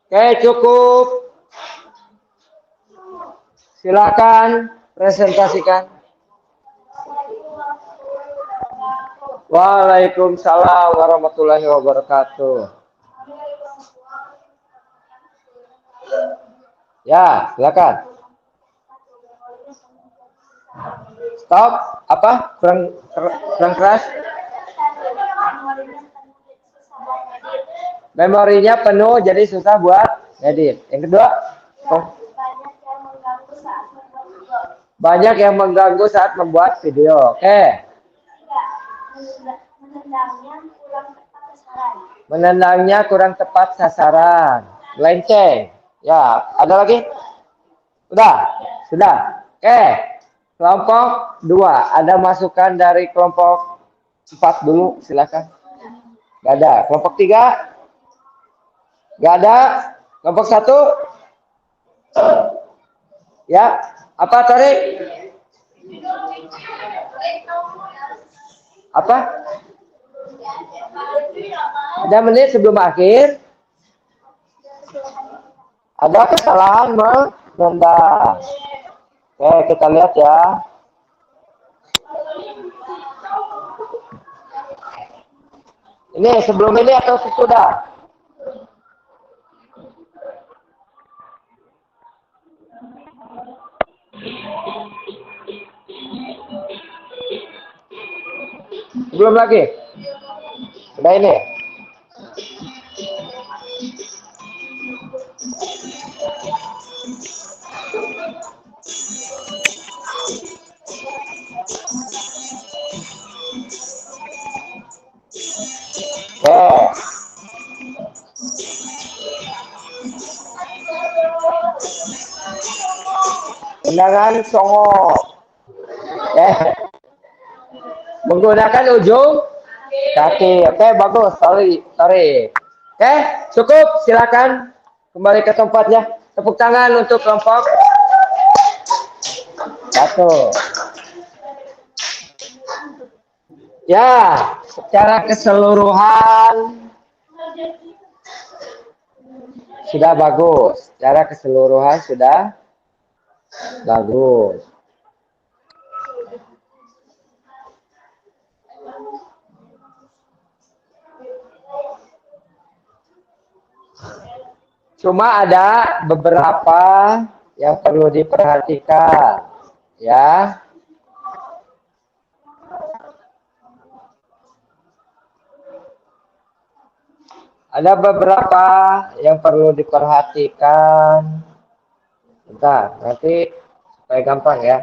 Oke, cukup. Silakan presentasikan. Waalaikumsalam warahmatullahi wabarakatuh. Ya, silakan. Stop. Apa? Kurang keras. Memorinya penuh, jadi susah buat edit. Yang kedua, banyak yang mengganggu saat membuat video. Oke. Menendangnya kurang tepat sasaran. Melenceng. Ya, ada lagi? Sudah. Oke. Kelompok 2. Ada masukan dari kelompok 4 dulu, silakan. Gak ada. Kelompok 3? Gak ada. Kelompok 1? Ya, apa tadi? Apa? Ada menit sebelum akhir. Ada kesalahan menendang. Oke, kita lihat ya. Ini sebelum ini atau sesudah? Belum lagi? Udah ini? Tendangan songok. Menggunakan ujung kaki. Oke, bagus. Sorry. Oke, cukup. Silakan kembali ke tempatnya. Tepuk tangan untuk kelompok 1. Ya, secara keseluruhan sudah bagus. Secara keseluruhan sudah bagus. Cuma ada beberapa yang perlu diperhatikan, ya. Ada beberapa yang perlu diperhatikan. Bentar, nanti supaya gampang ya.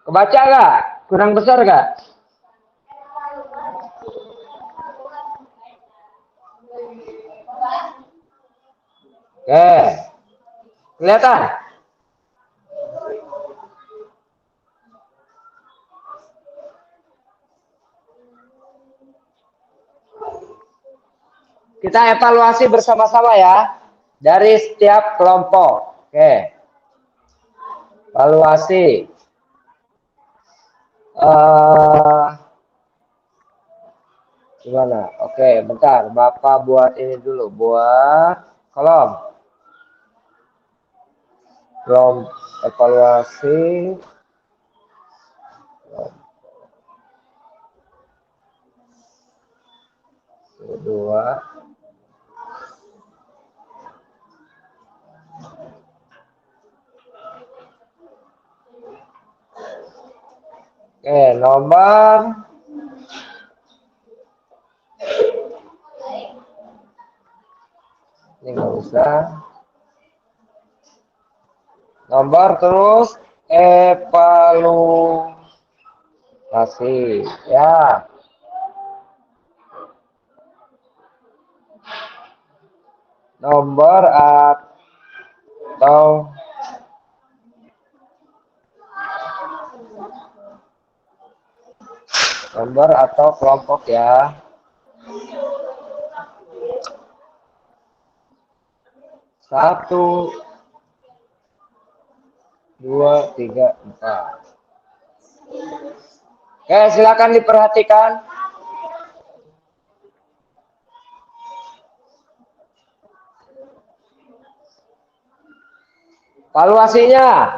Kebaca nggak? Kurang besar nggak? Oke. Kelihatan? Kita evaluasi bersama-sama ya. Dari setiap kelompok. Oke. Evaluasi. Gimana? Oke, bentar. Bapak buat ini dulu. Buat kolom evaluasi. Kedua. Oke, nomor ini nggak usah. Nomor terus evaluasi ya. Nomor atau kelompok ya. 1, 2, 3, 4. Oke, silakan diperhatikan. Valuasinya.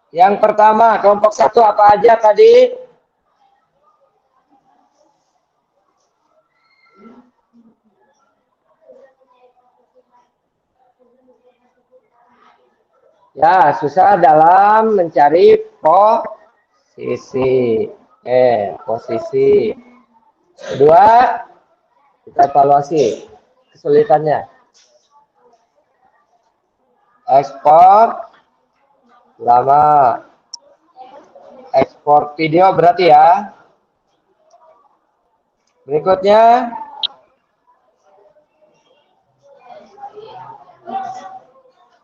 Yang pertama, kelompok 1 apa aja tadi? Ya, susah dalam mencari posisi. Posisi. Kedua, kita evaluasi kesulitannya. Ekspor lama. Ekspor video berarti ya. Berikutnya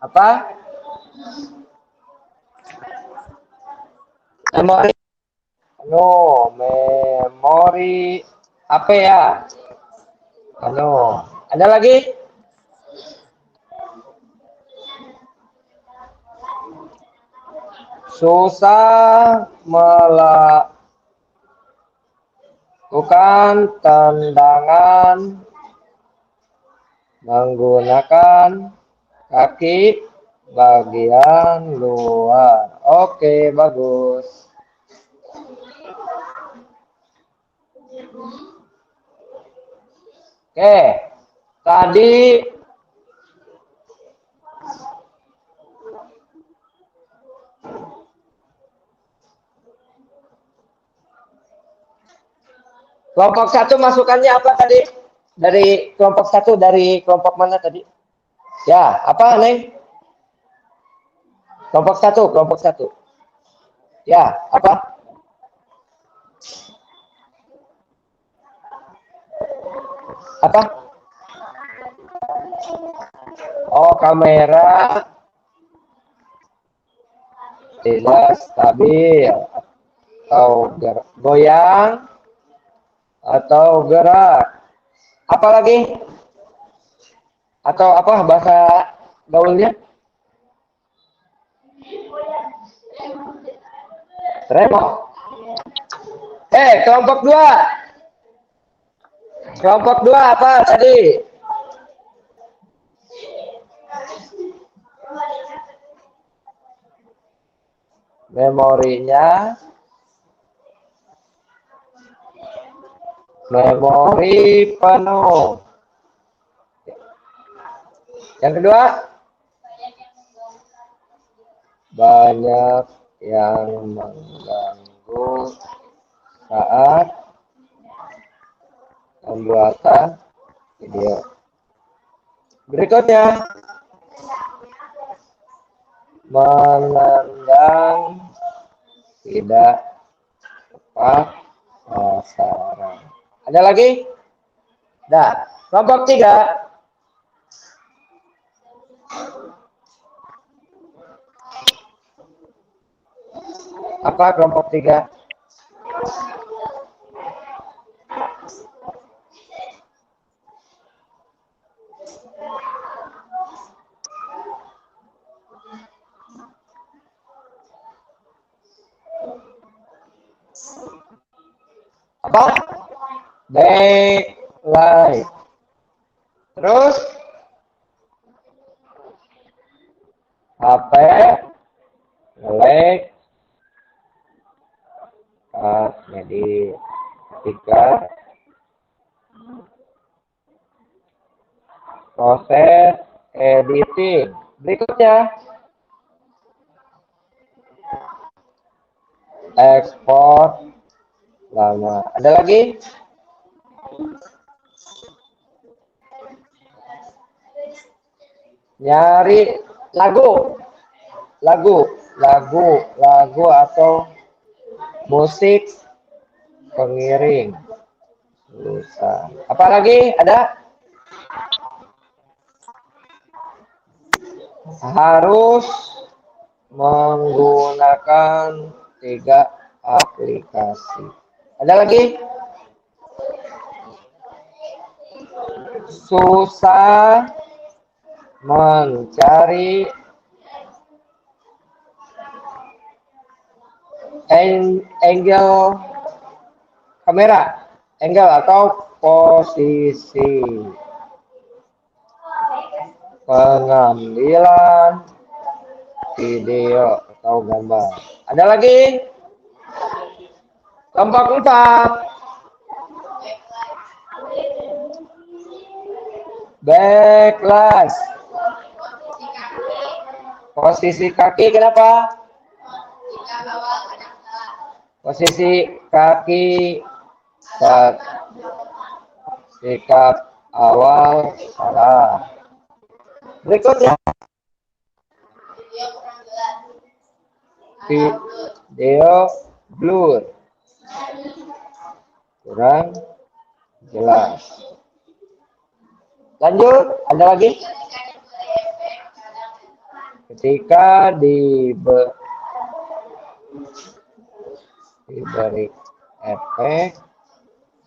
apa? Memori. Memori apa ya? Ada lagi? Susah melakukan tendangan menggunakan kaki bagian luar. Oke, bagus. Oke, tadi kelompok 1 masukannya apa tadi? Dari kelompok 1 dari kelompok mana tadi? Ya, apa, Neng? Kelompok 1. Ya, apa? Apa? Oh, kamera tidak stabil atau goyang atau gerak. Apalagi? Atau apa bahasa gaulnya? Tremor. Kelompok 2. Kelompok 2 apa tadi? Memorinya memori penuh. Yang kedua, banyak yang mengganggu saat pembuatan video. Berikutnya, menendang tidak tepat sasaran. Ada lagi? Nah, kelompok 3. Apa kelompok 3? Apa? Backlight. Terus HP nge-lag medit. Ketika proses editing. Berikutnya, ekspor lama. Ada lagi? Nyari lagu atau musik pengiring. Apa lagi? Ada? Harus menggunakan 3 aplikasi. Ada lagi? Susah mencari angle kamera, angle atau posisi pengambilan video atau gambar. Ada lagi? Kelompok 4. Backslash. Posisi kaki kenapa? Posisi kaki saat sikap awal salah. Berikutnya video blur, kurang jelas. Lanjut, ada lagi? Ketika diberi efek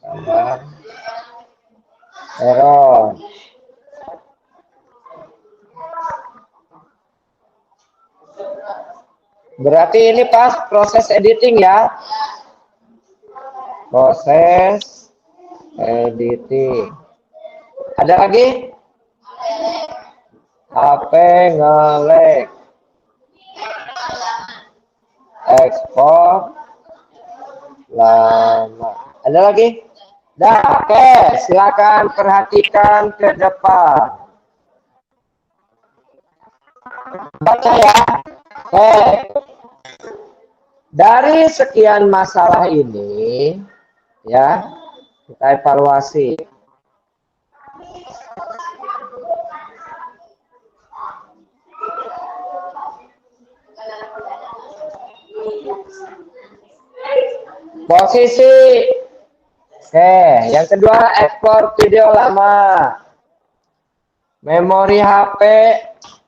gambar error. Berarti ini pas proses editing ya. Proses editing. Ada lagi? HP nge-lag. Ekspor lama. Ada lagi? Dah, oke. Silakan perhatikan ke depan. Baca ya. Oke. Dari sekian masalah ini, ya, kita evaluasi. Posisi. Oke, yang kedua ekspor video lama. Memori HP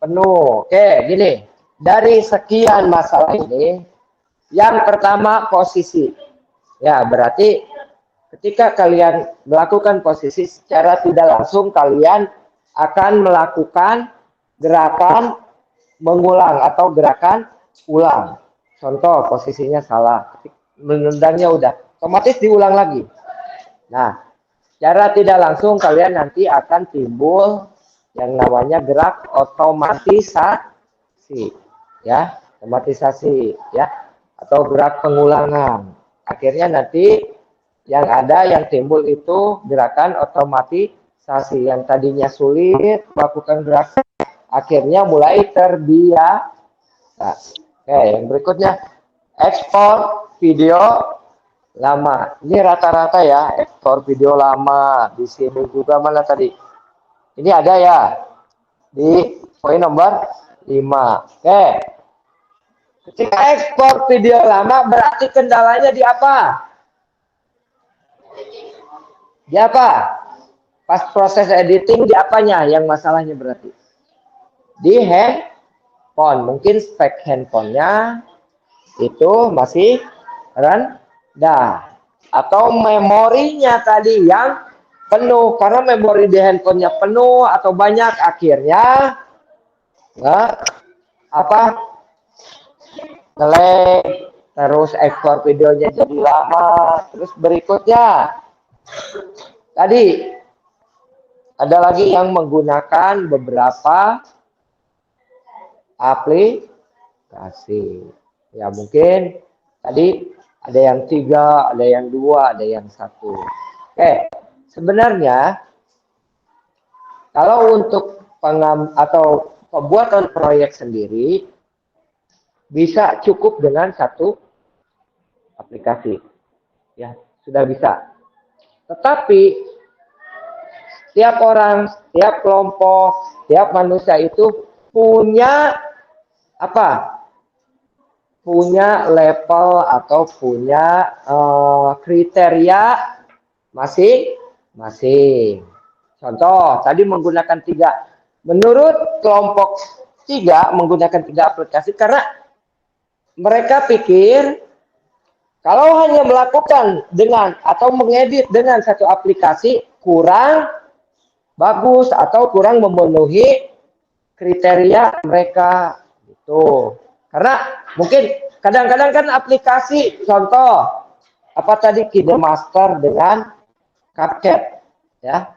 penuh. Oke, gini. Dari sekian masalah ini, yang pertama posisi. Ya, berarti ketika kalian melakukan posisi secara tidak langsung kalian akan melakukan gerakan mengulang atau gerakan ulang. Contoh posisinya salah, menendangnya udah otomatis diulang lagi. Nah, cara tidak langsung kalian nanti akan timbul yang namanya gerak otomatisasi, ya, otomatisasi, ya, atau gerak pengulangan. Akhirnya nanti yang ada yang timbul itu gerakan otomatisasi yang tadinya sulit melakukan gerakan, akhirnya mulai terbiasa. Oke, yang berikutnya ekspor video lama. Ini rata-rata ya, ekspor video lama. Di sini juga mana tadi? Ini ada ya di poin nomor 5. Oke. Ketika ekspor video lama berarti kendalanya di apa? Di apa? Pas proses editing di apanya yang masalahnya berarti? Di handphone. Mungkin spek handphonenya itu masih rendah. Atau memorinya tadi yang penuh. Karena memori di handphonenya penuh atau banyak, akhirnya nge-lag, terus ekspor videonya jadi lama. Terus berikutnya tadi ada lagi yang menggunakan beberapa aplikasi. Ya mungkin tadi ada yang 3, ada yang 2, ada yang 1. Oke, sebenarnya kalau untuk atau pembuatan proyek sendiri bisa cukup dengan 1 aplikasi. Ya, sudah bisa. Tetapi setiap orang, setiap kelompok, setiap manusia itu punya apa? Punya level atau punya kriteria masing-masing. Contoh, tadi menggunakan 3. Menurut kelompok 3 menggunakan 3 aplikasi karena mereka pikir kalau hanya melakukan dengan atau mengedit dengan 1 aplikasi kurang bagus atau kurang memenuhi kriteria mereka gitu. Karena mungkin kadang-kadang kan aplikasi contoh apa tadi KineMaster dengan CapCut ya.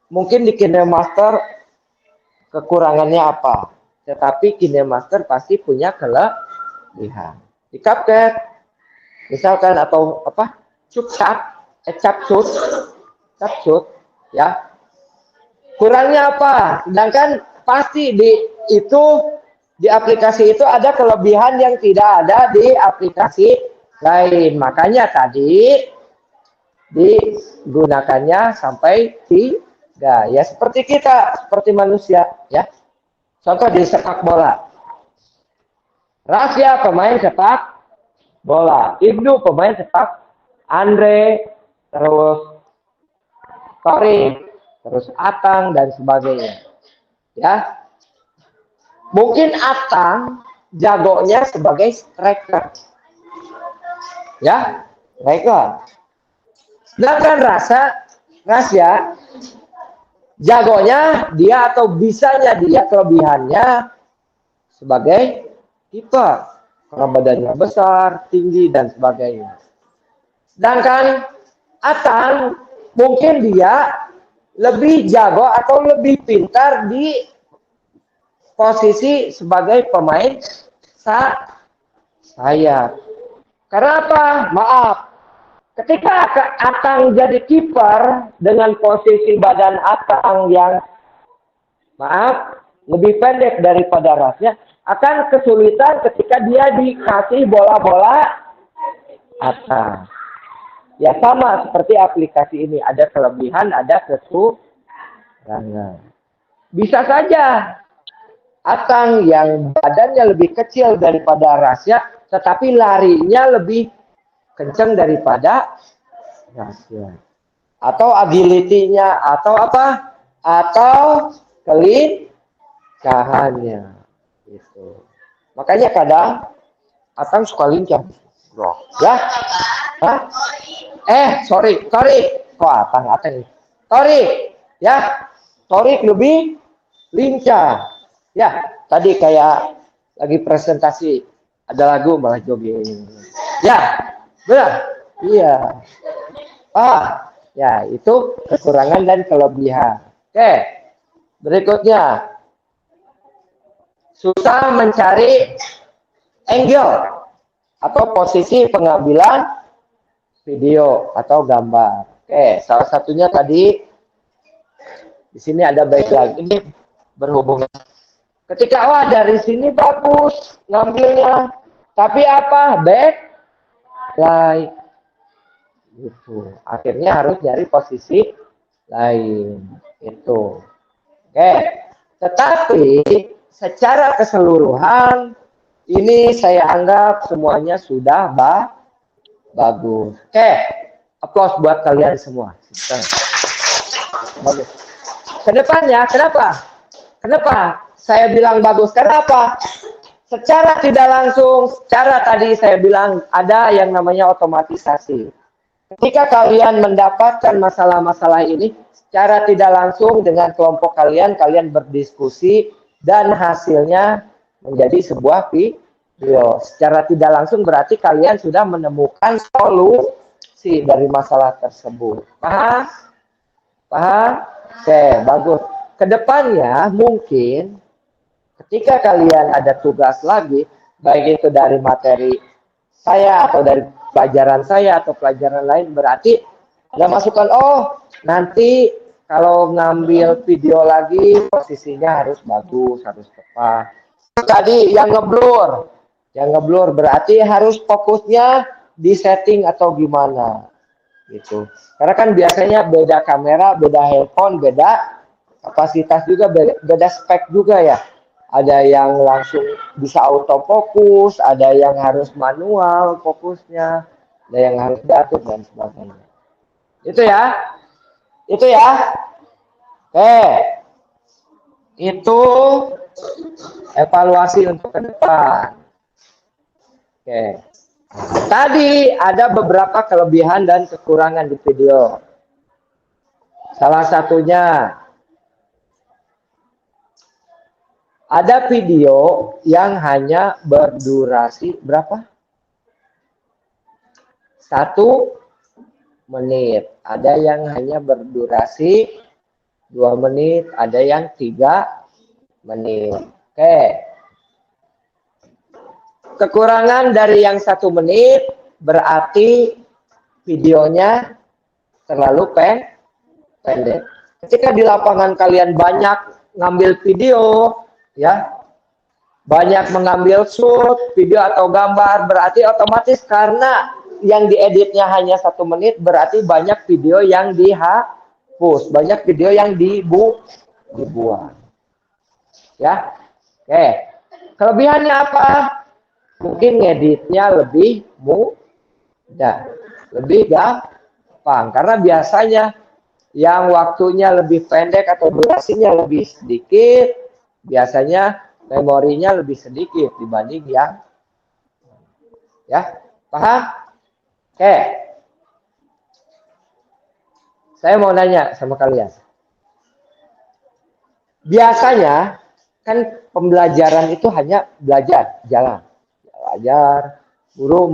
Mungkin di KineMaster kekurangannya apa? tetapi KineMaster pasti punya kelebihan. Di CapCut, misalkan atau apa, CapCut, ya. Kurangnya apa? Sedangkan pasti di aplikasi itu ada kelebihan yang tidak ada di aplikasi lain. Makanya tadi digunakannya sampai 3. Ya seperti kita, seperti manusia, ya. Contoh di sepak bola. Rasya pemain sepak bola, Ibnu pemain sepak, Andre, terus Torik, terus Atang dan sebagainya. Ya. Mungkin Atang jagonya sebagai striker. Ya, striker. Sedangkan Rasya jagonya dia atau bisanya dia, kelebihannya sebagai kiper. Karena badannya besar, tinggi dan sebagainya. Sedangkan Atang mungkin dia lebih jago atau lebih pintar di posisi sebagai pemain sayap. Karena apa? Maaf. Ketika Atang jadi kiper dengan posisi badan Atang yang lebih pendek daripada Rasya, akan kesulitan ketika dia dikasih bola-bola Atang. Ya sama seperti aplikasi ini, ada kelebihan, ada kekurangan. Bisa saja Atang yang badannya lebih kecil daripada Rasya, tetapi larinya lebih kencang daripada Rasya. Atau agility-nya, atau apa? Atau kelincahannya. Gitu. Makanya kadang Atang suka lincah. Ya? Hah? Sorry. Kok Atang? Torik, ya. Torik lebih lincah. Ya, tadi kayak lagi presentasi ada lagu malah jogging. Ya, benar. Iya. Ya itu kekurangan dan kelebihan. Oke, berikutnya susah mencari angle atau posisi pengambilan video atau gambar. Oke, salah satunya tadi di sini ada baik lagi ini berhubungan. Ketika dari sini bagus ngambilnya, tapi apa? Backlight. Gitu. Akhirnya harus nyari posisi lain. Itu. Oke. Tetapi secara keseluruhan ini saya anggap semuanya sudah bagus. Oke. Aplaus buat kalian semua. Bagus. Kedepannya, kenapa saya bilang bagus? Kenapa? Secara tidak langsung, secara tadi saya bilang ada yang namanya otomatisasi. Ketika kalian mendapatkan masalah-masalah ini, secara tidak langsung dengan kelompok kalian berdiskusi dan hasilnya menjadi sebuah video. Secara tidak langsung berarti kalian sudah menemukan solusi dari masalah tersebut. Paham? Oke, bagus. Kedepannya mungkin ketika kalian ada tugas lagi, baik itu dari materi saya atau dari pelajaran saya atau pelajaran lain, berarti ada masukan, nanti kalau ngambil video lagi posisinya harus bagus, harus tepat. Tadi yang ngeblur berarti harus fokusnya di setting atau gimana gitu. Karena kan biasanya beda kamera, beda handphone, beda kapasitas juga, beda spek juga ya. Ada yang langsung bisa autofokus, ada yang harus manual fokusnya, ada yang harus diatur dan sebagainya. Itu ya. Oke. Itu evaluasi untuk ke depan. Oke. Tadi ada beberapa kelebihan dan kekurangan di video. Salah satunya ada video yang hanya berdurasi berapa? 1 menit. Ada yang hanya berdurasi 2 menit. Ada yang 3 menit. Oke. Kekurangan dari yang 1 menit berarti videonya terlalu pendek. Ketika di lapangan kalian banyak ngambil video, ya, banyak mengambil shoot, video atau gambar, berarti otomatis karena yang dieditnya hanya 1 menit, berarti banyak video yang dihapus, banyak video yang dibuang. Ya, oke. Kelebihannya apa? Mungkin ngeditnya lebih mudah, lebih gampang, karena biasanya yang waktunya lebih pendek atau durasinya lebih sedikit, biasanya memorinya lebih sedikit dibanding yang, ya, paham? Oke. Saya mau nanya sama kalian. Biasanya kan pembelajaran itu hanya belajar, jalan. Belajar, guru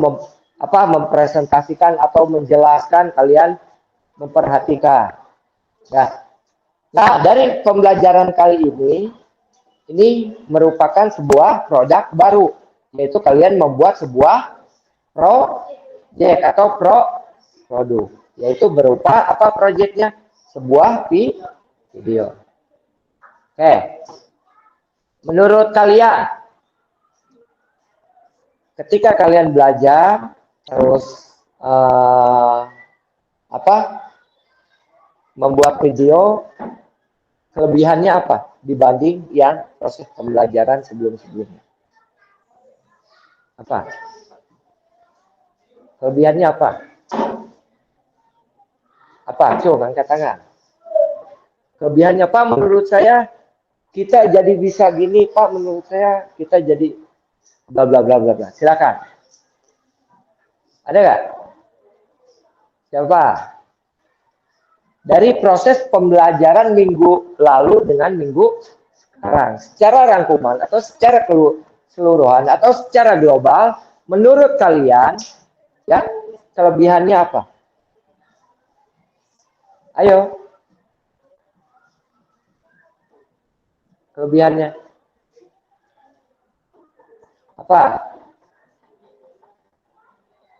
mempresentasikan atau menjelaskan, kalian memperhatikan. Nah, dari pembelajaran kali ini merupakan sebuah produk baru, yaitu kalian membuat sebuah proyek atau produk, yaitu berupa apa proyeknya? Sebuah video. Oke. Menurut kalian, ketika kalian belajar terus membuat video, kelebihannya apa dibanding yang proses pembelajaran sebelum-sebelumnya? Apa? Kelebihannya apa? Apa? Coba angkat tangan. Kelebihannya Pak, menurut saya kita jadi bisa gini Pak, menurut saya kita jadi bla bla bla bla bla. Silakan. Ada nggak? Siapa? Dari proses pembelajaran minggu lalu dengan minggu sekarang, secara rangkuman atau secara keseluruhan atau secara global, menurut kalian, ya, kelebihannya apa? Ayo. Kelebihannya apa?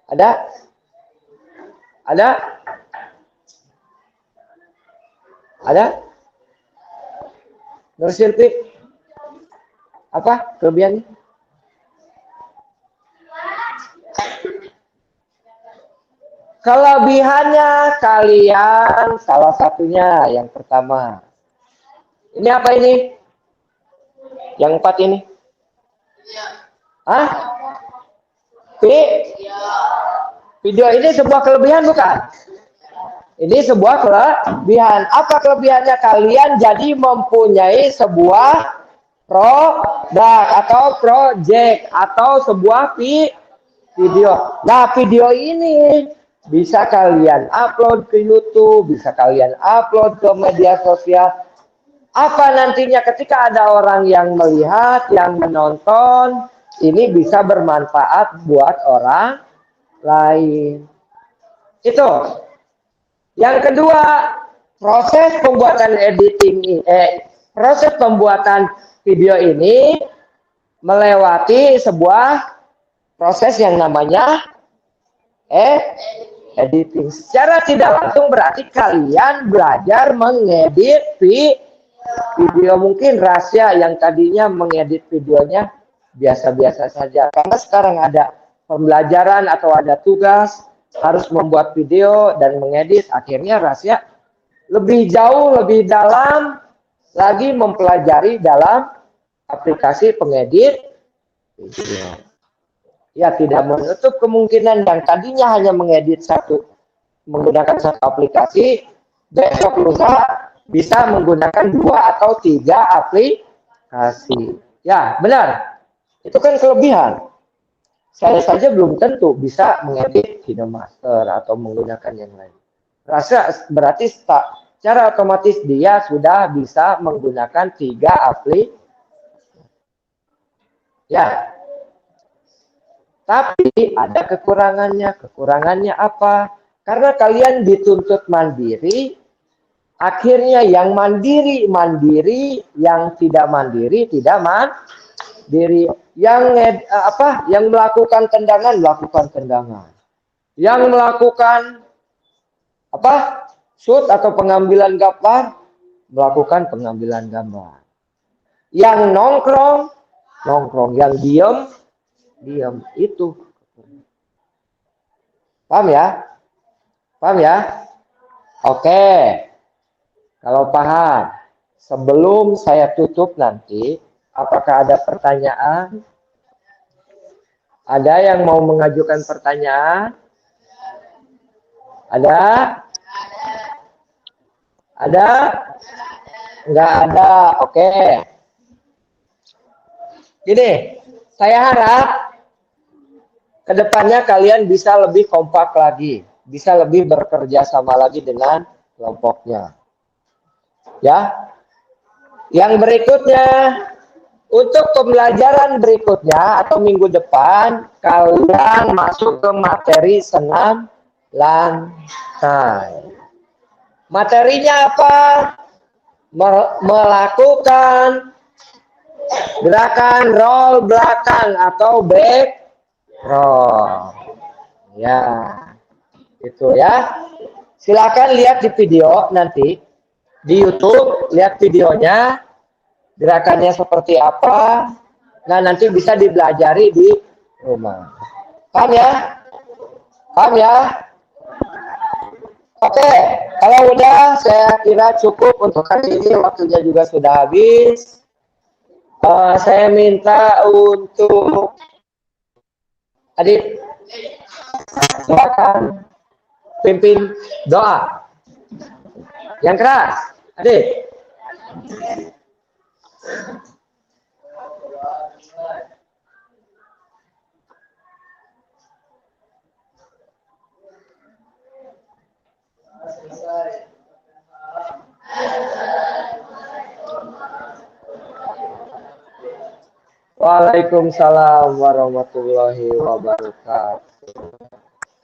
Ada? Ada? Ada? Nur Silpi? Apa kelebihannya? Kelebihannya kalian salah satunya yang pertama. Ini apa ini? Yang 4 ini? Hah? Video ini sebuah kelebihan bukan? Ini sebuah kelebihan. Apa kelebihannya? Kalian jadi mempunyai sebuah produk atau project atau sebuah video. Nah, video ini bisa kalian upload ke YouTube, bisa kalian upload ke media sosial. Apa nantinya ketika ada orang yang melihat, yang menonton, ini bisa bermanfaat buat orang lain. Itu. Yang kedua, proses pembuatan proses pembuatan video ini melewati sebuah proses yang namanya editing. Secara tidak langsung berarti kalian belajar mengedit video. Mungkin rahasia yang tadinya mengedit videonya biasa-biasa saja, karena sekarang ada pembelajaran atau ada tugas harus membuat video dan mengedit, akhirnya rahasia lebih jauh, lebih dalam lagi mempelajari dalam aplikasi pengedit video. Ya, tidak menutup kemungkinan yang tadinya hanya mengedit menggunakan satu aplikasi, besok lusa bisa menggunakan 2 atau 3 aplikasi. Ya, benar. Itu kan kelebihan. Saya saja belum tentu bisa mengedit KineMaster atau menggunakan yang lain. Berarti secara otomatis dia sudah bisa menggunakan 3 aplikasi. Ya. Tapi ada kekurangannya. Kekurangannya apa? Karena kalian dituntut mandiri, Akhirnya yang mandiri, yang tidak mandiri, tidak mandiri. Yang melakukan tendangan, Yang melakukan shoot atau pengambilan gambar, melakukan pengambilan gambar. Yang nongkrong, yang diam, itu. Paham ya? Oke. Kalau paham, sebelum saya tutup nanti, apakah ada pertanyaan? Ada yang mau mengajukan pertanyaan? Ada? Ada? Enggak ada. Oke. Gini, saya harap kedepannya kalian bisa lebih kompak lagi, bisa lebih bekerja sama lagi dengan kelompoknya. Ya. Yang berikutnya, untuk pembelajaran berikutnya atau minggu depan, kalian masuk ke materi senam lantai. Materinya apa? Melakukan gerakan roll belakang atau back roll. Ya, itu ya. Silakan lihat di video nanti di YouTube, lihat videonya, gerakannya seperti apa. Nah, nanti bisa dipelajari di rumah. Paham ya? Oke, kalau udah saya kira cukup untuk hari ini, waktunya juga sudah habis. Saya minta untuk adik silakan pimpin doa yang keras, adik. Waalaikumsalam warahmatullahi wabarakatuh.